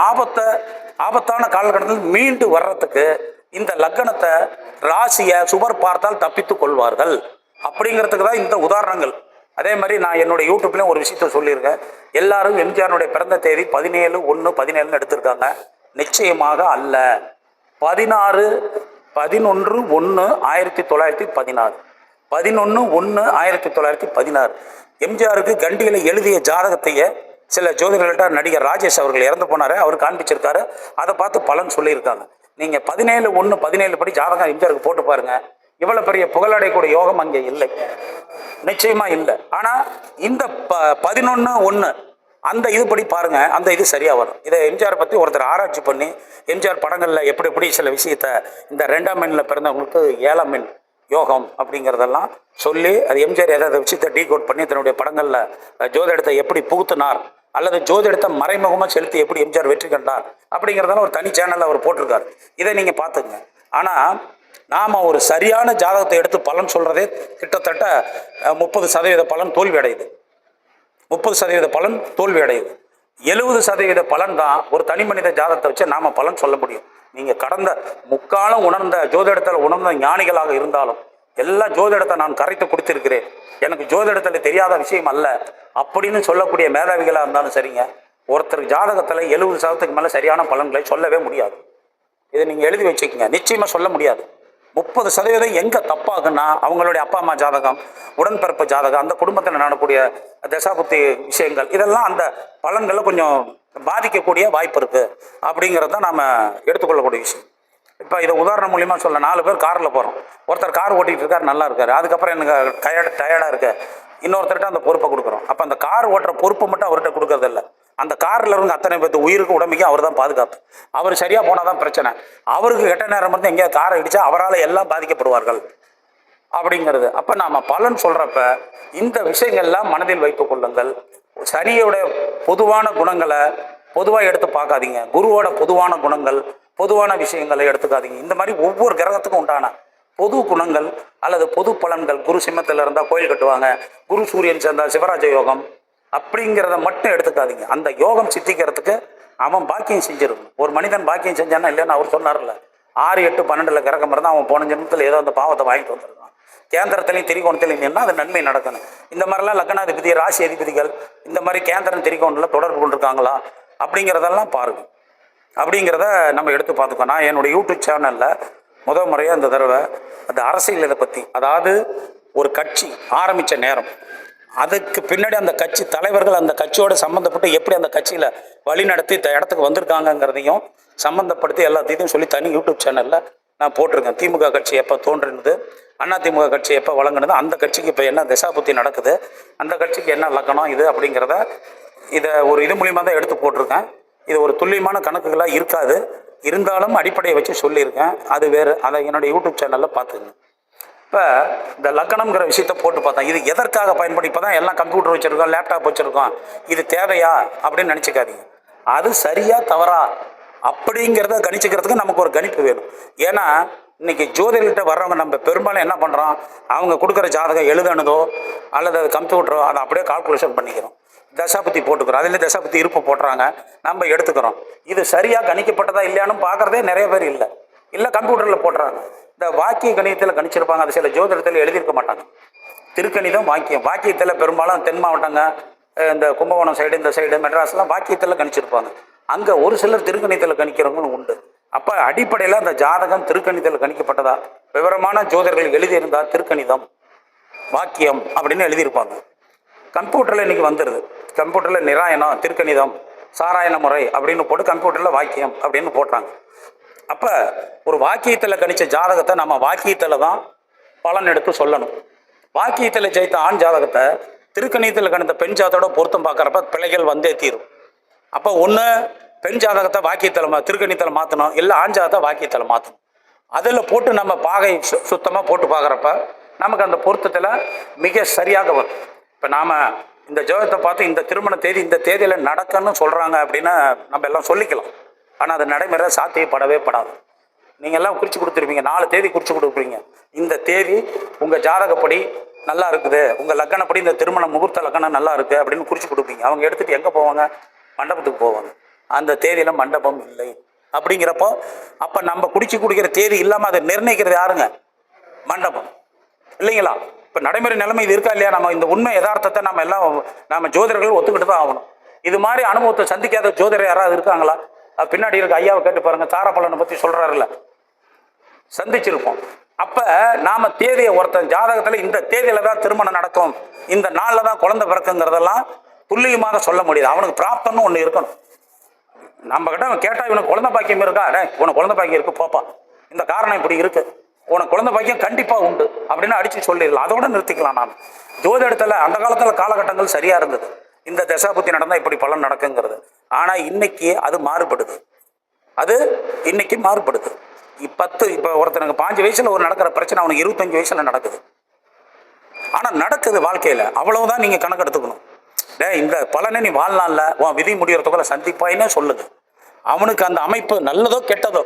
ஆபத்தான காலகட்டத்தில் மீண்டு வர்றதுக்கு இந்த லக்னத்தை ராசியை சுவர் பார்த்தால் தப்பித்து கொள்வார்கள் அப்படிங்கிறதுக்கு தான் இந்த உதாரணங்கள். அதே மாதிரி நான் என்னுடைய யூடியூப்லேயும் ஒரு விஷயத்த சொல்லியிருக்கேன். எல்லாரும் எம்ஜிஆருடைய பிறந்த தேதி 17/1/17 எடுத்திருக்காங்க. நிச்சயமாக அல்ல. 11/1/1916 11/1/1916 எம்ஜிஆருக்கு கண்டியில் எழுதிய ஜாதகத்தையே சில ஜோதிடர்கள்ட்ட நடிகர் ராஜேஷ் அவர்கள் இறந்து போனார், அவர் காண்பிச்சிருக்காரு. அதை பார்த்து பலன் சொல்லியிருக்காங்க. நீங்கள் 17/1/17 படி ஜாதகம் எம்ஜிஆருக்கு போட்டு பாருங்க, இவ்வளவு பெரிய புகழடையக்கூடிய யோகம் அங்கே இல்லை, நிச்சயமா இல்லை. ஆனா இந்த 11/1 அந்த இதுபடி பாருங்க, அந்த இது சரியா வரும். இதை எம்ஜிஆர் பத்தி ஒருத்தர் ஆராய்ச்சி பண்ணி எம்ஜிஆர் படங்கள்ல எப்படி சில விஷயத்த இந்த 2ஆம் எண்ணில் பிறந்தவங்களுக்கு 7ஆம் எண் யோகம் அப்படிங்கிறதெல்லாம் சொல்லி அது எம்ஜிஆர் ஏதாவது விஷயத்தை டீகோட் பண்ணி தன்னுடைய படங்கள்ல ஜோதிடத்தை எப்படி புகுத்தினார் அல்லது ஜோதிடத்தை மறைமுகமாக செலுத்தி எப்படி எம்ஜிஆர் வெற்றி கண்டார் அப்படிங்கிறதெல்லாம் ஒரு தனி சேனலில் அவர் போட்டிருக்காரு. இதை நீங்கள் பார்த்துங்க. ஆனால் நாம் ஒரு சரியான ஜாதகத்தை எடுத்து பலன் சொல்கிறதே கிட்டத்தட்ட 30% பலன் தோல்வி அடையுது. 30% பலன் தோல்வி அடையுது. 70% பலன் தான் ஒரு தனி மனித ஜாதகத்தை வச்சு நாம் பலன் சொல்ல முடியும். நீங்கள் கடந்த முக்காலம் உணர்ந்த ஜோதிடத்தில் உணர்ந்த ஞானிகளாக இருந்தாலும் எல்லா ஜோதிடத்தை நான் கரைத்து கொடுத்திருக்கிறேன், எனக்கு ஜோதிடத்தில் தெரியாத விஷயம் அல்ல அப்படின்னு சொல்லக்கூடிய மேதாவிகளாக இருந்தாலும் சரிங்க, ஒருத்தர் ஜாதகத்தில் 70% மேலே சரியான பலன்களை சொல்லவே முடியாது. இதை நீங்கள் எழுதி வச்சுக்கோங்க, நிச்சயமாக சொல்ல முடியாது. 30% எங்கே தப்பாகுன்னா அவங்களுடைய அப்பா அம்மா ஜாதகம், உடன்பிறப்பு ஜாதகம், அந்த குடும்பத்தில் நடக்கூடிய தசாபுத்தி விஷயங்கள், இதெல்லாம் அந்த பலன்களை கொஞ்சம் பாதிக்கக்கூடிய வாய்ப்பு இருக்குது அப்படிங்கிறத நாம் எடுத்துக்கொள்ளக்கூடிய விஷயம். இப்போ இதை உதாரணம் மூலியமாக சொல்ல, 4 பேர் காரில் போகிறோம். ஒருத்தர் கார் ஓட்டிகிட்டு இருக்கார், நல்லா இருக்கார். அதுக்கப்புறம் எனக்கு டயர்டாக இருக்கு, இன்னொருத்தர்கிட்ட அந்த பொறுப்பை கொடுக்குறோம். அப்போ அந்த கார் ஓட்டுற பொறுப்பை மட்டும் அவர்கிட்ட கொடுக்கறதில்ல, அந்த காரில் இருக்க அத்தனை பேர்த்து உயிருக்கு உடம்புக்கும் அவர் தான் பாதுகாப்பு. அவர் சரியாக போனால் தான் பிரச்சனை. அவருக்கு கெட்ட நேரம் வந்து எங்கேயாவது காரை இடிச்சா அவரால் எல்லாம் பாதிக்கப்படுவார்கள் அப்படிங்கிறது. அப்போ நாம் பலன் சொல்கிறப்ப இந்த விஷயங்கள்லாம் மனதில் வைத்துக் கொள்ளுங்கள். சனியோட பொதுவான குணங்களை பொதுவாக எடுத்து பார்க்காதீங்க, குருவோட பொதுவான குணங்கள் பொதுவான விஷயங்களை எடுத்துக்காதீங்க. இந்த மாதிரி ஒவ்வொரு கிரகத்துக்கும் உண்டான பொது குணங்கள் அல்லது பொது பலன்கள், குரு சிம்மத்தில் இருந்தால் கோயில் கட்டுவாங்க, குரு சூரியன் சேர்ந்தால் சிவராஜ யோகம் அப்படிங்கிறத மட்டும் எடுத்துக்காதீங்க. அந்த யோகம் சித்திக்கிறதுக்கு அவன் பாக்கியம் செஞ்சிருக்கணும். ஒரு மனிதன் பாக்கியம் செஞ்சானா இல்லைன்னு அவர் சொன்னார்ல, 6, 8, 12 கிரகம் இருந்தால் அவன் போன ஜென்மத்தில் ஏதோ அந்த பாவத்தை வாங்கிட்டு வந்துருக்கான். கேந்திரத்திலையும் திரிகோணத்திலையும் நின்னா அது நன்மை நடக்கணும். இந்த மாதிரிலாம் லக்னாதிபதி, ராசி அதிபதிகள் இந்த மாதிரி கேந்திரம் திரிகோணத்தில் தொடர்பு கொண்டிருக்காங்களா அப்படிங்கிறதெல்லாம் பாருங்க. அப்படிங்கிறத நம்ம எடுத்து பார்த்துக்கோ. நான் என்னுடைய யூடியூப் சேனலில் முதல் முறையாக இந்த தடவை அந்த அரசியல் இதை பற்றி, அதாவது ஒரு கட்சி ஆரம்பித்த நேரம், அதுக்கு பின்னாடி அந்த கட்சி தலைவர்கள் அந்த கட்சியோடு சம்மந்தப்பட்டு எப்படி அந்த கட்சியில் வழி நடத்தி இடத்துக்கு வந்திருக்காங்கங்கிறதையும் சம்மந்தப்படுத்தி எல்லாத்தையும் சொல்லி தனி யூடியூப் சேனலில் நான் போட்டிருக்கேன். திமுக கட்சி எப்போ தோன்றினது, அதிமுக கட்சி எப்போ வழங்கினது, அந்த கட்சிக்கு இப்போ என்ன திசாபுத்தி நடக்குது, அந்த கட்சிக்கு என்ன லக்கணம் இது அப்படிங்கிறத இதை ஒரு இது மூலியமாக தான் எடுத்து போட்டிருக்கேன். இது ஒரு துல்லியமான கணக்குகளாக இருக்காது, இருந்தாலும் அடிப்படையை வச்சு சொல்லியிருக்கேன். அது வேறு, அதை என்னுடைய யூடியூப் சேனலில் பார்த்துக்குங்க. இப்போ இந்த லக்கணம்ங்கிற விஷயத்த போட்டு பார்த்தேன், இது எதற்காக பயன்படுத்தி, இப்போ தான் எல்லாம் கம்ப்யூட்டர் வச்சுருக்கோம், லேப்டாப் வச்சுருக்கோம், இது தேவையா அப்படின்னு நினச்சிக்காதீங்க. அது சரியா தவறா அப்படிங்கிறத கணிச்சிக்கிறதுக்கு நமக்கு ஒரு கணிப்பு வேணும். ஏன்னா இன்னைக்கு ஜோதிடர்கிட்ட வர்றவங்க நம்ம பெரும்பாலும் என்ன பண்ணுறோம், அவங்க கொடுக்குற ஜாதகம் எழுதணுதோ அல்லது அது கம்ப்யூட்டரோ அதை அப்படியே கால்குலேஷன் பண்ணிக்கிறோம், தசாபதி போட்டுக்கிறோம், அதில் தசாபதி இருப்பு போட்டுறாங்க, நம்ம எடுத்துக்கிறோம். இது சரியாக கணிக்கப்பட்டதா இல்லையானு பார்க்குறதே நிறைய பேர் இல்லை கம்ப்யூட்டரில் போட்டுறாங்க. இந்த வாக்கிய கணிதத்தில் கணிச்சிருப்பாங்க, அது சில ஜோதிடத்தில் எழுதியிருக்க மாட்டாங்க. திருக்கணிதம் வாக்கியத்தில் பெரும்பாலும் தென் மாவட்டங்க, இந்த கும்பகோணம் சைடு, இந்த சைடு மெட்ராஸ்லாம் வாக்கியத்தில் கணிச்சிருப்பாங்க. அங்கே ஒரு சிலர் திருக்கணிதத்தில் கணிக்கிறவங்களும் உண்டு. அப்போ அடிப்படையில் அந்த ஜாதகம் திருக்கணிதத்தில் கணிக்கப்பட்டதா, விவரமான ஜோதிடர்கள் எழுதியிருந்தால் திருக்கணிதம் வாக்கியம் அப்படின்னு எழுதியிருப்பாங்க. கம்ப்யூட்டரில் இன்றைக்கி வந்துடுது, கம்ப்யூட்டரில் நிராயணம், திருக்கணிதம், சாராயண முறை அப்படின்னு போட்டு கம்ப்யூட்டரில் வாக்கியம் அப்படின்னு போடுறாங்க. அப்போ ஒரு வாக்கியத்தில் கணித்த ஜாதகத்தை நம்ம வாக்கியத்தில் தான் பலன் எடுத்து சொல்லணும். வாக்கியத்தில் ஜெயித்த ஆண் ஜாதகத்தை திருக்கணிதத்தில் கணித்த பெண் ஜாதகத்தோட பொருத்தம் பார்க்குறப்ப பிழைகள் வந்தே தீரும். அப்போ ஒன்று பெண் ஜாதகத்தை வாக்கியத்தில் திருக்கணித்தில் மாற்றணும், இல்லை ஆண் ஜாதகத்தை வாக்கியத்தில் மாற்றணும். அதில் போட்டு நம்ம பாகை சுத்தமாக போட்டு பார்க்குறப்ப நமக்கு அந்த பொருத்தத்தில் மிக சரியாக வரும். இப்போ நாம் இந்த ஜோதத்தை பார்த்து இந்த திருமண தேதி இந்த தேதியில் நடக்கணும்னு சொல்கிறாங்க அப்படின்னா நம்ம எல்லாம் சொல்லிக்கலாம். ஆனால் அது நடைமுறை சாத்தியப்படவே படாது. நீங்கள் எல்லாம் குறித்து கொடுத்துருப்பீங்க, 4 தேதி குறித்து கொடுப்பீங்க, இந்த தேதி உங்கள் ஜாதகப்படி நல்லா இருக்குது, உங்கள் லக்கணப்படி இந்த திருமண முகூர்த்த லக்கணம் நல்லா இருக்குது அப்படின்னு குறித்து கொடுப்பீங்க. அவங்க எடுத்துகிட்டு எங்கே போவாங்க? மண்டபத்துக்கு போவாங்க. அந்த தேதியில் மண்டபம் இல்லை அப்படிங்கிறப்போ அப்போ நம்ம குடிக்கிற தேதி இல்லாமல் அதை நிர்ணயிக்கிறது யாருங்க? மண்டபம் இல்லைங்களா? இப்போ நடைமுறை நிலைமை இது இருக்கா இல்லையா? நம்ம இந்த உண்மை யதார்த்தத்தை நம்ம ஜோதிடர்கள் ஒத்துக்கிட்டு தான் ஆகணும். இது மாதிரி அனுபவத்தை சந்திக்காத ஜோதிடர் யாராவது இருக்காங்களா? பின்னாடி இருக்க ஐயாவை கேட்டு பாருங்க, தாரபலனை பற்றி சொல்கிறாருல்ல, சந்திச்சிருப்போம். அப்போ நாம் தேதியை ஒருத்தன் ஜாதகத்தில் இந்த தேதியில் தான் திருமணம் நடக்கும், இந்த நாளில் தான் குழந்தை பிறக்குங்கிறதெல்லாம் துல்லியமாக சொல்ல முடியாது. அவனுக்கு பிராப்தம்னு ஒன்று இருக்கணும். நம்ம கிட்ட கேட்டால் இவனுக்கு குழந்தை பாக்கியம் இருக்கா? உனக்கு குழந்தை பாக்கியம் இருக்கு போப்பா, இந்த காரணம் இப்படி இருக்கு, உனக்கு குழந்தை பாக்கியம் கண்டிப்பாக உண்டு அப்படின்னு அடித்து சொல்லிடலாம். அதோட நிறுத்திக்கலாம். நான் ஜோதிடத்தில் அந்த காலத்தில் காலகட்டங்கள் சரியாக இருந்தது, இந்த தசாபுத்தி நடந்தால் இப்படி பலன் நடக்குங்கிறது. ஆனால் இன்னைக்கு அது மாறுபடுது. இன்னைக்கு மாறுபடுது. இப்போ ஒருத்தனுக்கு 5 வயசில் ஒரு நடக்கிற பிரச்சனை அவனுக்கு 25 வயசில் நடக்குது. ஆனால் நடக்குது வாழ்க்கையில். அவ்வளவுதான் நீங்கள் கணக்கு எடுத்துக்கணும். இந்த பலனை நீ வாழ்நாளில் உன் விதி முடிகிறதுக்குள்ள சந்திப்பாயின்னே சொல்லுது. அவனுக்கு அந்த அமைப்பு நல்லதோ கெட்டதோ.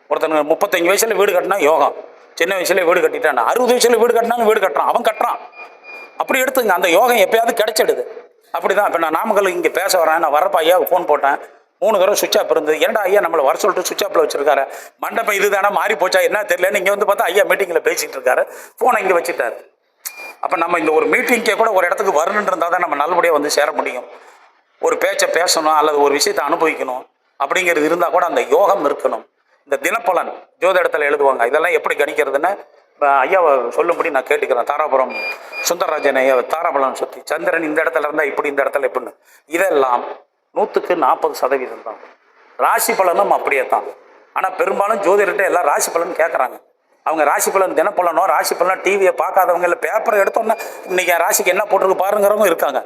ஒருத்தனுக்கு 35 வயசில் வீடு கட்டினா யோகம், சின்ன வயசுல வீடு கட்டிட்டான். 60 வயசில் வீடு கட்டினாலும் வீடு கட்டுறான், அவன் கட்டுறான். அப்படி எடுத்துங்க, அந்த யோகம் எப்பயாவது கிடைச்சிடுது. அப்படிதான். இப்போ நான் நாமக்கல் இங்கே பேச வரேன், நான் வரப்போ ஐயாவுக்கு ஃபோன் போட்டேன், 3 தடவை சுவிட்ச் ஆஃப் இருந்தது. ஏன்டா ஐயா நம்மளை வர சொல்லிட்டு சுவிட்ச் ஆஃபில் வச்சிருக்காரு, மண்டபம் இதுதானே மாறி போச்சா என்ன தெரியலன்னு இங்கே வந்து பார்த்தா ஐயா மீட்டிங்கில் பேசிகிட்டு இருக்காரு, ஃபோனை இங்கே வச்சுட்டாரு. அப்போ நம்ம இந்த ஒரு மீட்டிங்கே கூட ஒரு இடத்துக்கு வரணுன்னு இருந்தால் தான் நம்ம நல்லபடியாக வந்து சேர முடியும். ஒரு பேச்சை பேசணும் அல்லது ஒரு விஷயத்தை அனுபவிக்கணும் அப்படிங்கிறது இருந்தால் கூட அந்த யோகம் இருக்கணும். இந்த தினப்பலன் ஜோதிடத்தில் எழுதுவாங்க, இதெல்லாம் எப்படி கணிக்கிறதுன்னு ஐயாவை சொல்லும்படி நான் கேட்டுக்கிறேன். தாராபுரம் சுந்தரராஜன் ஐயா தாராபலன் சுற்றி சந்திரன் இந்த இடத்துல இருந்தால் இப்படி, இந்த இடத்துல எப்படின்னு, இதெல்லாம் 100க்கு 40% தான். ராசி பலனும் அப்படியே தான். ஆனால் பெரும்பாலும் ஜோதிடர்கிட்ட எல்லாம் ராசி பலன் கேட்குறாங்க. அவங்க ராசி பலன் தினப்பலனோ ராசி பலனோ டிவியை பார்க்காதவங்க இல்லை பேப்பரை எடுத்தோன்னா இன்றைக்கி ராசிக்கு என்ன போட்டிருக்கு பாருங்கிறவங்க இருக்காங்க.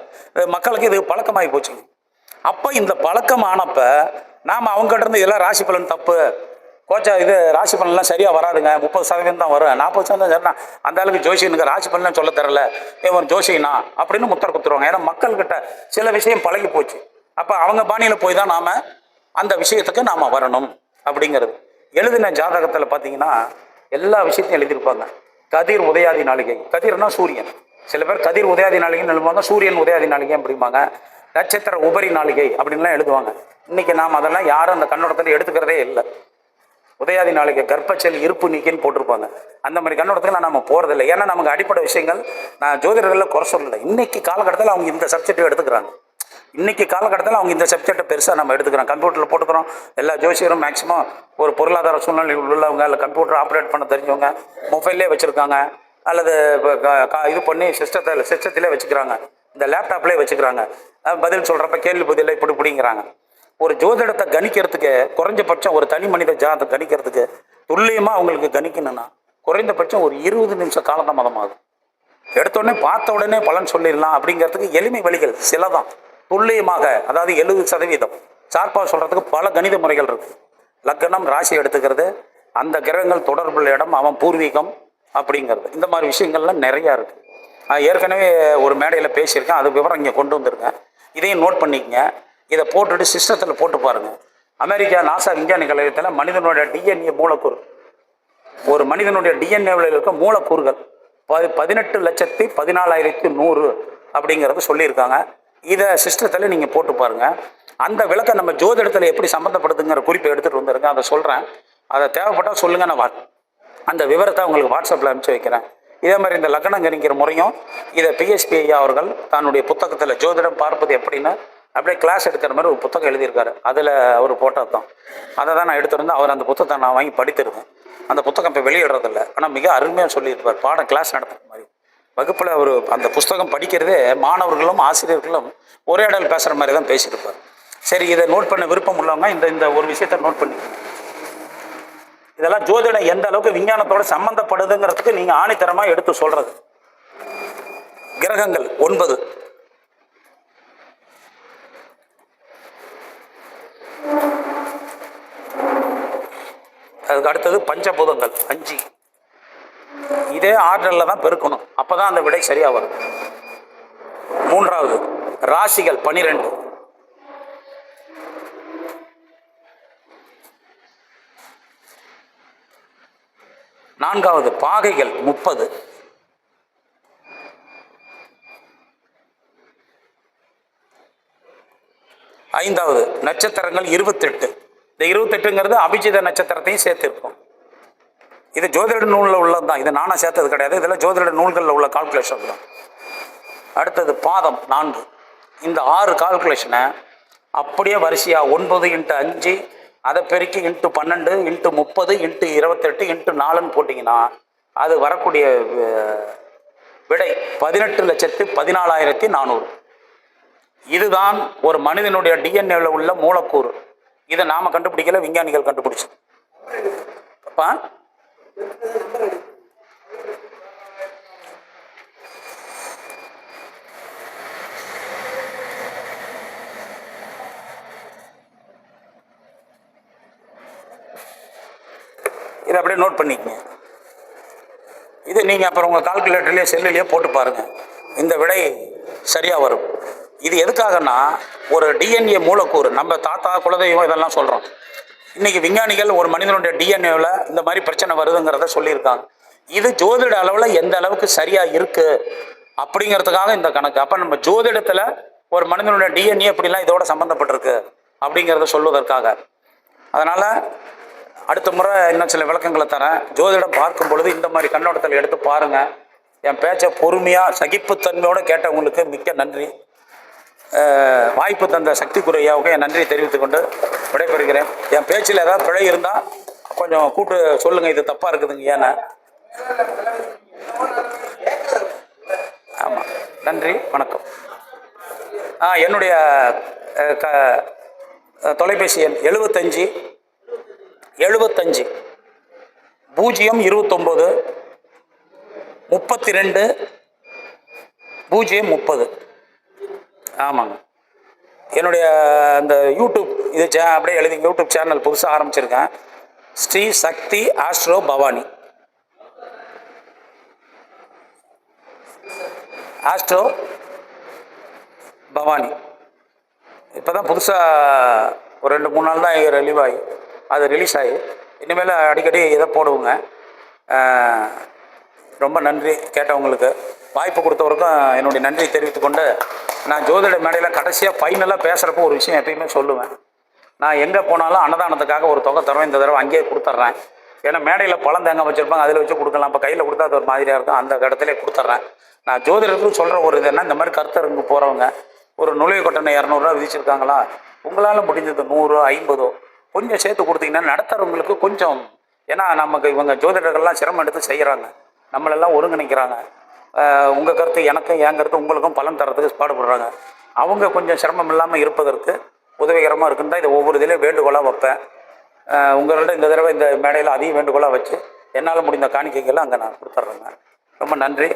மக்களுக்கு இது பழக்கமாகி போச்சுங்க. அப்போ இந்த பழக்கம் ஆனப்போ நாம் அவங்ககிட்ட இருந்து இதெல்லாம் ராசி பலன் தப்பு, கோச்சா இது ராசி பலன்லாம் சரியாக வராதுங்க, 30% தான் வரும், 40% சரிண்ணா, அந்த அளவுக்கு ஜோசியனுக்கு ராசி பலன் சொல்ல தரல, இவன் ஜோசியனா அப்படின்னு முத்தர குத்துருவாங்க. ஏன்னா மக்கள்கிட்ட சில விஷயம் பழகி போச்சு. அப்போ அவங்க பாணியில் போய் தான் நாம் அந்த விஷயத்துக்கு நாம் வரணும் அப்படிங்கிறது. எழுதின ஜாதகத்தில் பார்த்தீங்கன்னா எல்லா விஷயத்தையும் எழுதியிருப்பாங்க. கதிர் உதயாதி நாளிகை, கதிர்னா சூரியன், சில பேர் கதிர் உதயாதி நாளிகைன்னு எழுதுவாங்க, சூரியன் உதயாதி நாளிகை அப்படிம்பாங்க, நட்சத்திர உபரி நாளிகை அப்படின்லாம் எழுதுவாங்க. இன்றைக்கி நாம் அதெல்லாம் யாரும் அந்த கண்ணோட்டத்தில் எடுத்துக்கிறதே இல்லை. உதயாதி நாளிகை கர்ப்பச்சல் இருப்பு நீக்கின்னு போட்டிருப்பாங்க. அந்த மாதிரி கண்ணோட்டத்தில் நம்ம போகிறதில்லை. ஏன்னா நமக்கு அடிப்படை விஷயங்கள் நான் ஜோதிடர்களில் குறை சொல்லலை. இன்றைக்கி காலகட்டத்தில் அவங்க இந்த சப்ஜெக்டை எடுத்துக்கிறாங்க. இன்றைக்கி காலகட்டத்தில் அவங்க இந்த சப்ஜெக்டை பெருசாக நம்ம எடுத்துக்கிறோம். கம்ப்யூட்டரில் போட்டுக்கிறோம். எல்லா ஜோசியரும் மேக்ஸிமம் ஒரு பொருளாதார சூழ்நிலையில் உள்ளவங்க, இல்லை கம்ப்யூட்டர் ஆப்ரேட் பண்ண தெரிஞ்சவங்க, மொபைல்லே வச்சுருக்காங்க, அல்லது இது பண்ணி சிஸ்டத்திலே வச்சுக்கிறாங்க, இந்த லேப்டாப்லேயே வச்சுக்கிறாங்க. பதில் சொல்கிறப்ப கேள்வி பதில் இப்படி இப்படிங்கிறாங்க. ஒரு ஜோதிடத்தை கணிக்கிறதுக்கு குறைஞ்சபட்சம் ஒரு தனி மனித ஜாதத்தை கணிக்கிறதுக்கு துல்லியமாக அவங்களுக்கு கணிக்கணும்னா குறைந்தபட்சம் ஒரு 20 நிமிஷம் காலதாமதம் ஆகும். எடுத்தோடனே பார்த்த உடனே பலன் சொல்லிடலாம் அப்படிங்கிறதுக்கு எளிமை வழிகள் சில தான். துல்லியமாக, அதாவது 70% சார்பாக சொல்கிறதுக்கு பல கணித முறைகள் இருக்குது. லக்னம் ராசி எடுத்துக்கிறது, அந்த கிரகங்கள் தொடர்புள்ள இடம், அவன் பூர்வீகம் அப்படிங்கிறது, இந்த மாதிரி விஷயங்கள்லாம் நிறையா இருக்குது. ஏற்கனவே ஒரு மேடையில் பேசியிருக்கேன், அது விவரம் இங்கே கொண்டு வந்திருக்கேன். இதையும் நோட் பண்ணிக்கங்க. இதை போட்டுட்டு சிஸ்டத்தில் போட்டு பாருங்கள். அமெரிக்கா நாசா விஞ்ஞானி கழகத்தில் மனிதனுடைய டிஎன்ஏ மூலக்கூறு, ஒரு மனிதனுடைய டிஎன்ஏவில் இருக்க மூலக்கூறுகள் 18,14,100 அப்படிங்கிறது சொல்லியிருக்காங்க. இதை சிஸ்டத்தில் நீங்கள் போட்டு பாருங்கள். அந்த விளக்கம் நம்ம ஜோதிடத்தில் எப்படி சம்மந்தப்படுதுங்கிற குறிப்பை எடுத்துகிட்டு வந்துருங்க. அதை சொல்கிறேன். அதை தேவைப்பட்டால் சொல்லுங்கள், நான் அந்த விவரத்தை உங்களுக்கு வாட்ஸ்அப்பில் அனுப்பிச்சி வைக்கிறேன். இதே மாதிரி இந்த லக்னம் கணிக்கிற முறையும் இதை பிஎஸ்பி ஐயா அவர்கள் தன்னுடைய புத்தகத்தில் ஜோதிடம் பார்ப்பது எப்படின்னு அப்படியே கிளாஸ் எடுக்கிற மாதிரி ஒரு புத்தகம் எழுதியிருக்காரு. அதில் அவர் போட்டது தான். அதை தான் நான் எடுத்துருந்தேன். அவர் அந்த புத்தகத்தை நான் வாங்கி படித்திருக்கேன். அந்த புத்தகம் இப்போ வெளியிடுறதில்ல, ஆனால் மிக அருமையாக சொல்லியிருப்பார். பாடம் கிளாஸ் நடத்துகிற மாதிரி வகுப்பில் அவர் அந்த புஸ்தகம் படிக்கிறதே மாணவர்களும் ஆசிரியர்களும் உரையாடல் பேசுகிற மாதிரி தான் பேசியிருப்பார். சரி, இதை நோட் பண்ண விருப்பம் உள்ளவங்க இந்த ஒரு விஷயத்தை நோட் பண்ணிக்கணும். இதெல்லாம் ஜோதிடம் எந்த அளவுக்கு விஞ்ஞானத்தோட சம்பந்தப்படுதுங்கிறதுக்கு நீங்கள் ஆணித்தரமாக எடுத்து சொல்கிறது. கிரகங்கள் 9, அதுக்கு அடுத்தது பஞ்சபூதங்கள் 5. இதே ஆர்டரில் தான் பெருக்கணும், அப்போ தான் அந்த விடை சரியாக வரும். 3வது ராசிகள் 12, 4வது பாகைகள் 30, 5வது நட்சத்திரங்கள் 28. இந்த 28ங்கிறது அபிஜித நட்சத்திரத்தையும் சேர்த்துருக்கும். இது ஜோதிட நூலில் உள்ளது தான், இது நானாக சேர்த்தது கிடையாது. இதில் ஜோதிட நூல்களில் உள்ள கால்குலேஷன் தான். அடுத்தது பாதம் 4. இந்த 6 கால்குலேஷனை அப்படியே வரிசையாக 9 × 5 அதை பெருக்கி × 12 × 30 × 28 × 4ன்னு போட்டிங்கன்னா அது வரக்கூடிய விடை 18,14,400. இதுதான் ஒரு மனிதனுடைய டிஎன்ஏவில் உள்ள மூலக்கூறு. இதை நாம் கண்டுபிடிக்கல, விஞ்ஞானிகள் கண்டுபிடிச்சு. அப்போ இதை அப்படியே நோட் பண்ணிக்கங்க. இது நீங்கள் அப்புறம் உங்கள் கால்குலேட்டர்லேயே செல்லுலேயே போட்டு பாருங்கள், இந்த விடை சரியாக வரும். இது எதுக்காகனா ஒரு டிஎன்ஏ மூலக்கூறு, நம்ம தாத்தா குலதெய்வம் இதெல்லாம் சொல்கிறோம். இன்றைக்கி விஞ்ஞானிகள் ஒரு மனிதனுடைய டிஎன்ஏவில் இந்த மாதிரி பிரச்சனை வருதுங்கிறத சொல்லியிருக்காங்க. இது ஜோதிட அளவில் எந்த அளவுக்கு சரியாக இருக்குது அப்படிங்கிறதுக்காக இந்த கணக்கு. அப்போ நம்ம ஜோதிடத்தில் ஒரு மனிதனுடைய டிஎன்ஏ இப்படிலாம் இதோட சம்மந்தப்பட்டிருக்கு அப்படிங்கிறத சொல்வதற்காக. அதனால் அடுத்த முறை இன்னும் சில விளக்கங்களை தரேன். ஜோதிடம் பார்க்கும் பொழுது இந்த மாதிரி கண்ணோட்டத்தில் எடுத்து பாருங்கள். என் பேச்சை பொறுமையாக சகிப்புத்தன்மையோடு கேட்டவங்களுக்கு மிக்க நன்றி. வாய்ப்பு தந்த சக்திக்குறையாவுக்கு என் நன்றியை தெரிவித்துக்கொண்டு விடைபெறுகிறேன். என் பேச்சில் ஏதாவது பிழை இருந்தால் கொஞ்சம் கூட்டு சொல்லுங்கள், இது தப்பாக இருக்குதுங்க ஏன்னா. ஆமாம், நன்றி, வணக்கம். என்னுடைய தொலைபேசி எண் 75 029 32 030. ஆமாங்க. என்னுடைய அந்த யூடியூப் இது அப்படியே எழுதி யூடியூப் சேனல் புதுசாக ஆரம்பிச்சிருக்கேன். ஸ்ரீ சக்தி ஆஸ்ட்ரோ பவானி. ஆஸ்ட்ரோ பவானி இப்போ தான் புதுசாக ஒரு 2-3 நாள் தான் ரிலீஸ் ஆகி இனிமேல் அடிக்கடி இதை போடுவோங்க. ரொம்ப நன்றி கேட்டவங்களுக்கு. வாய்ப்பு கொடுத்தவருக்கும் என்னுடைய நன்றி தெரிவித்துக்கொண்டு, நான் ஜோதிட மேடையில் கடைசியாக ஃபைனலாக பேசுகிறப்போ ஒரு விஷயம் எப்பயுமே சொல்லுவேன். நான் எங்கே போனாலும் அன்னதானத்துக்காக ஒரு தொகை தருவேன். இந்த தடவை அங்கேயே கொடுத்துட்றேன். ஏன்னா மேடையில் பழம் தேங்காய் வச்சுருப்பாங்க, அதில் வச்சு கொடுக்கலாம். இப்போ கையில் கொடுத்தா அது ஒரு மாதிரியாக இருக்கும், அந்த இடத்துல கொடுத்துட்றேன். நான் ஜோதிடத்துக்கு சொல்கிற ஒரு இது என்ன, இந்த மாதிரி கருத்தரங்கு போகிறவங்க ஒரு நுழைவு கட்டணம் 200 விதிச்சிருக்காங்களா, உங்களால் முடிஞ்சது 100 50 கொஞ்சம் சேர்த்து கொடுத்தீங்கன்னா நடத்துகிறவங்களுக்கு கொஞ்சம், ஏன்னா நமக்கு இவங்க ஜோதிடர்கள்லாம் சிரமம் எடுத்து செய்கிறாங்க, நம்மளெல்லாம் ஒருங்கிணைக்கிறாங்க. உங்கள் கருத்து எனக்கும், என் கருத்து உங்களுக்கும் பலன் தரத்துக்கு பாடுபடுறாங்க. அவங்க கொஞ்சம் சிரமம் இல்லாமல் இருப்பதற்கு உதவிகரமாக இருக்குன்னு தான் இதை ஒவ்வொரு இதிலையும் வேண்டுகோளாக வைப்பேன். உங்கள்கிட்ட இந்த தடவை இந்த மேடையில் அதிக வேண்டுகோளாக வச்சு என்னால் முடிந்த காணிக்கைகளை அங்கே நான் கொடுத்துட்றேங்க. ரொம்ப நன்றி.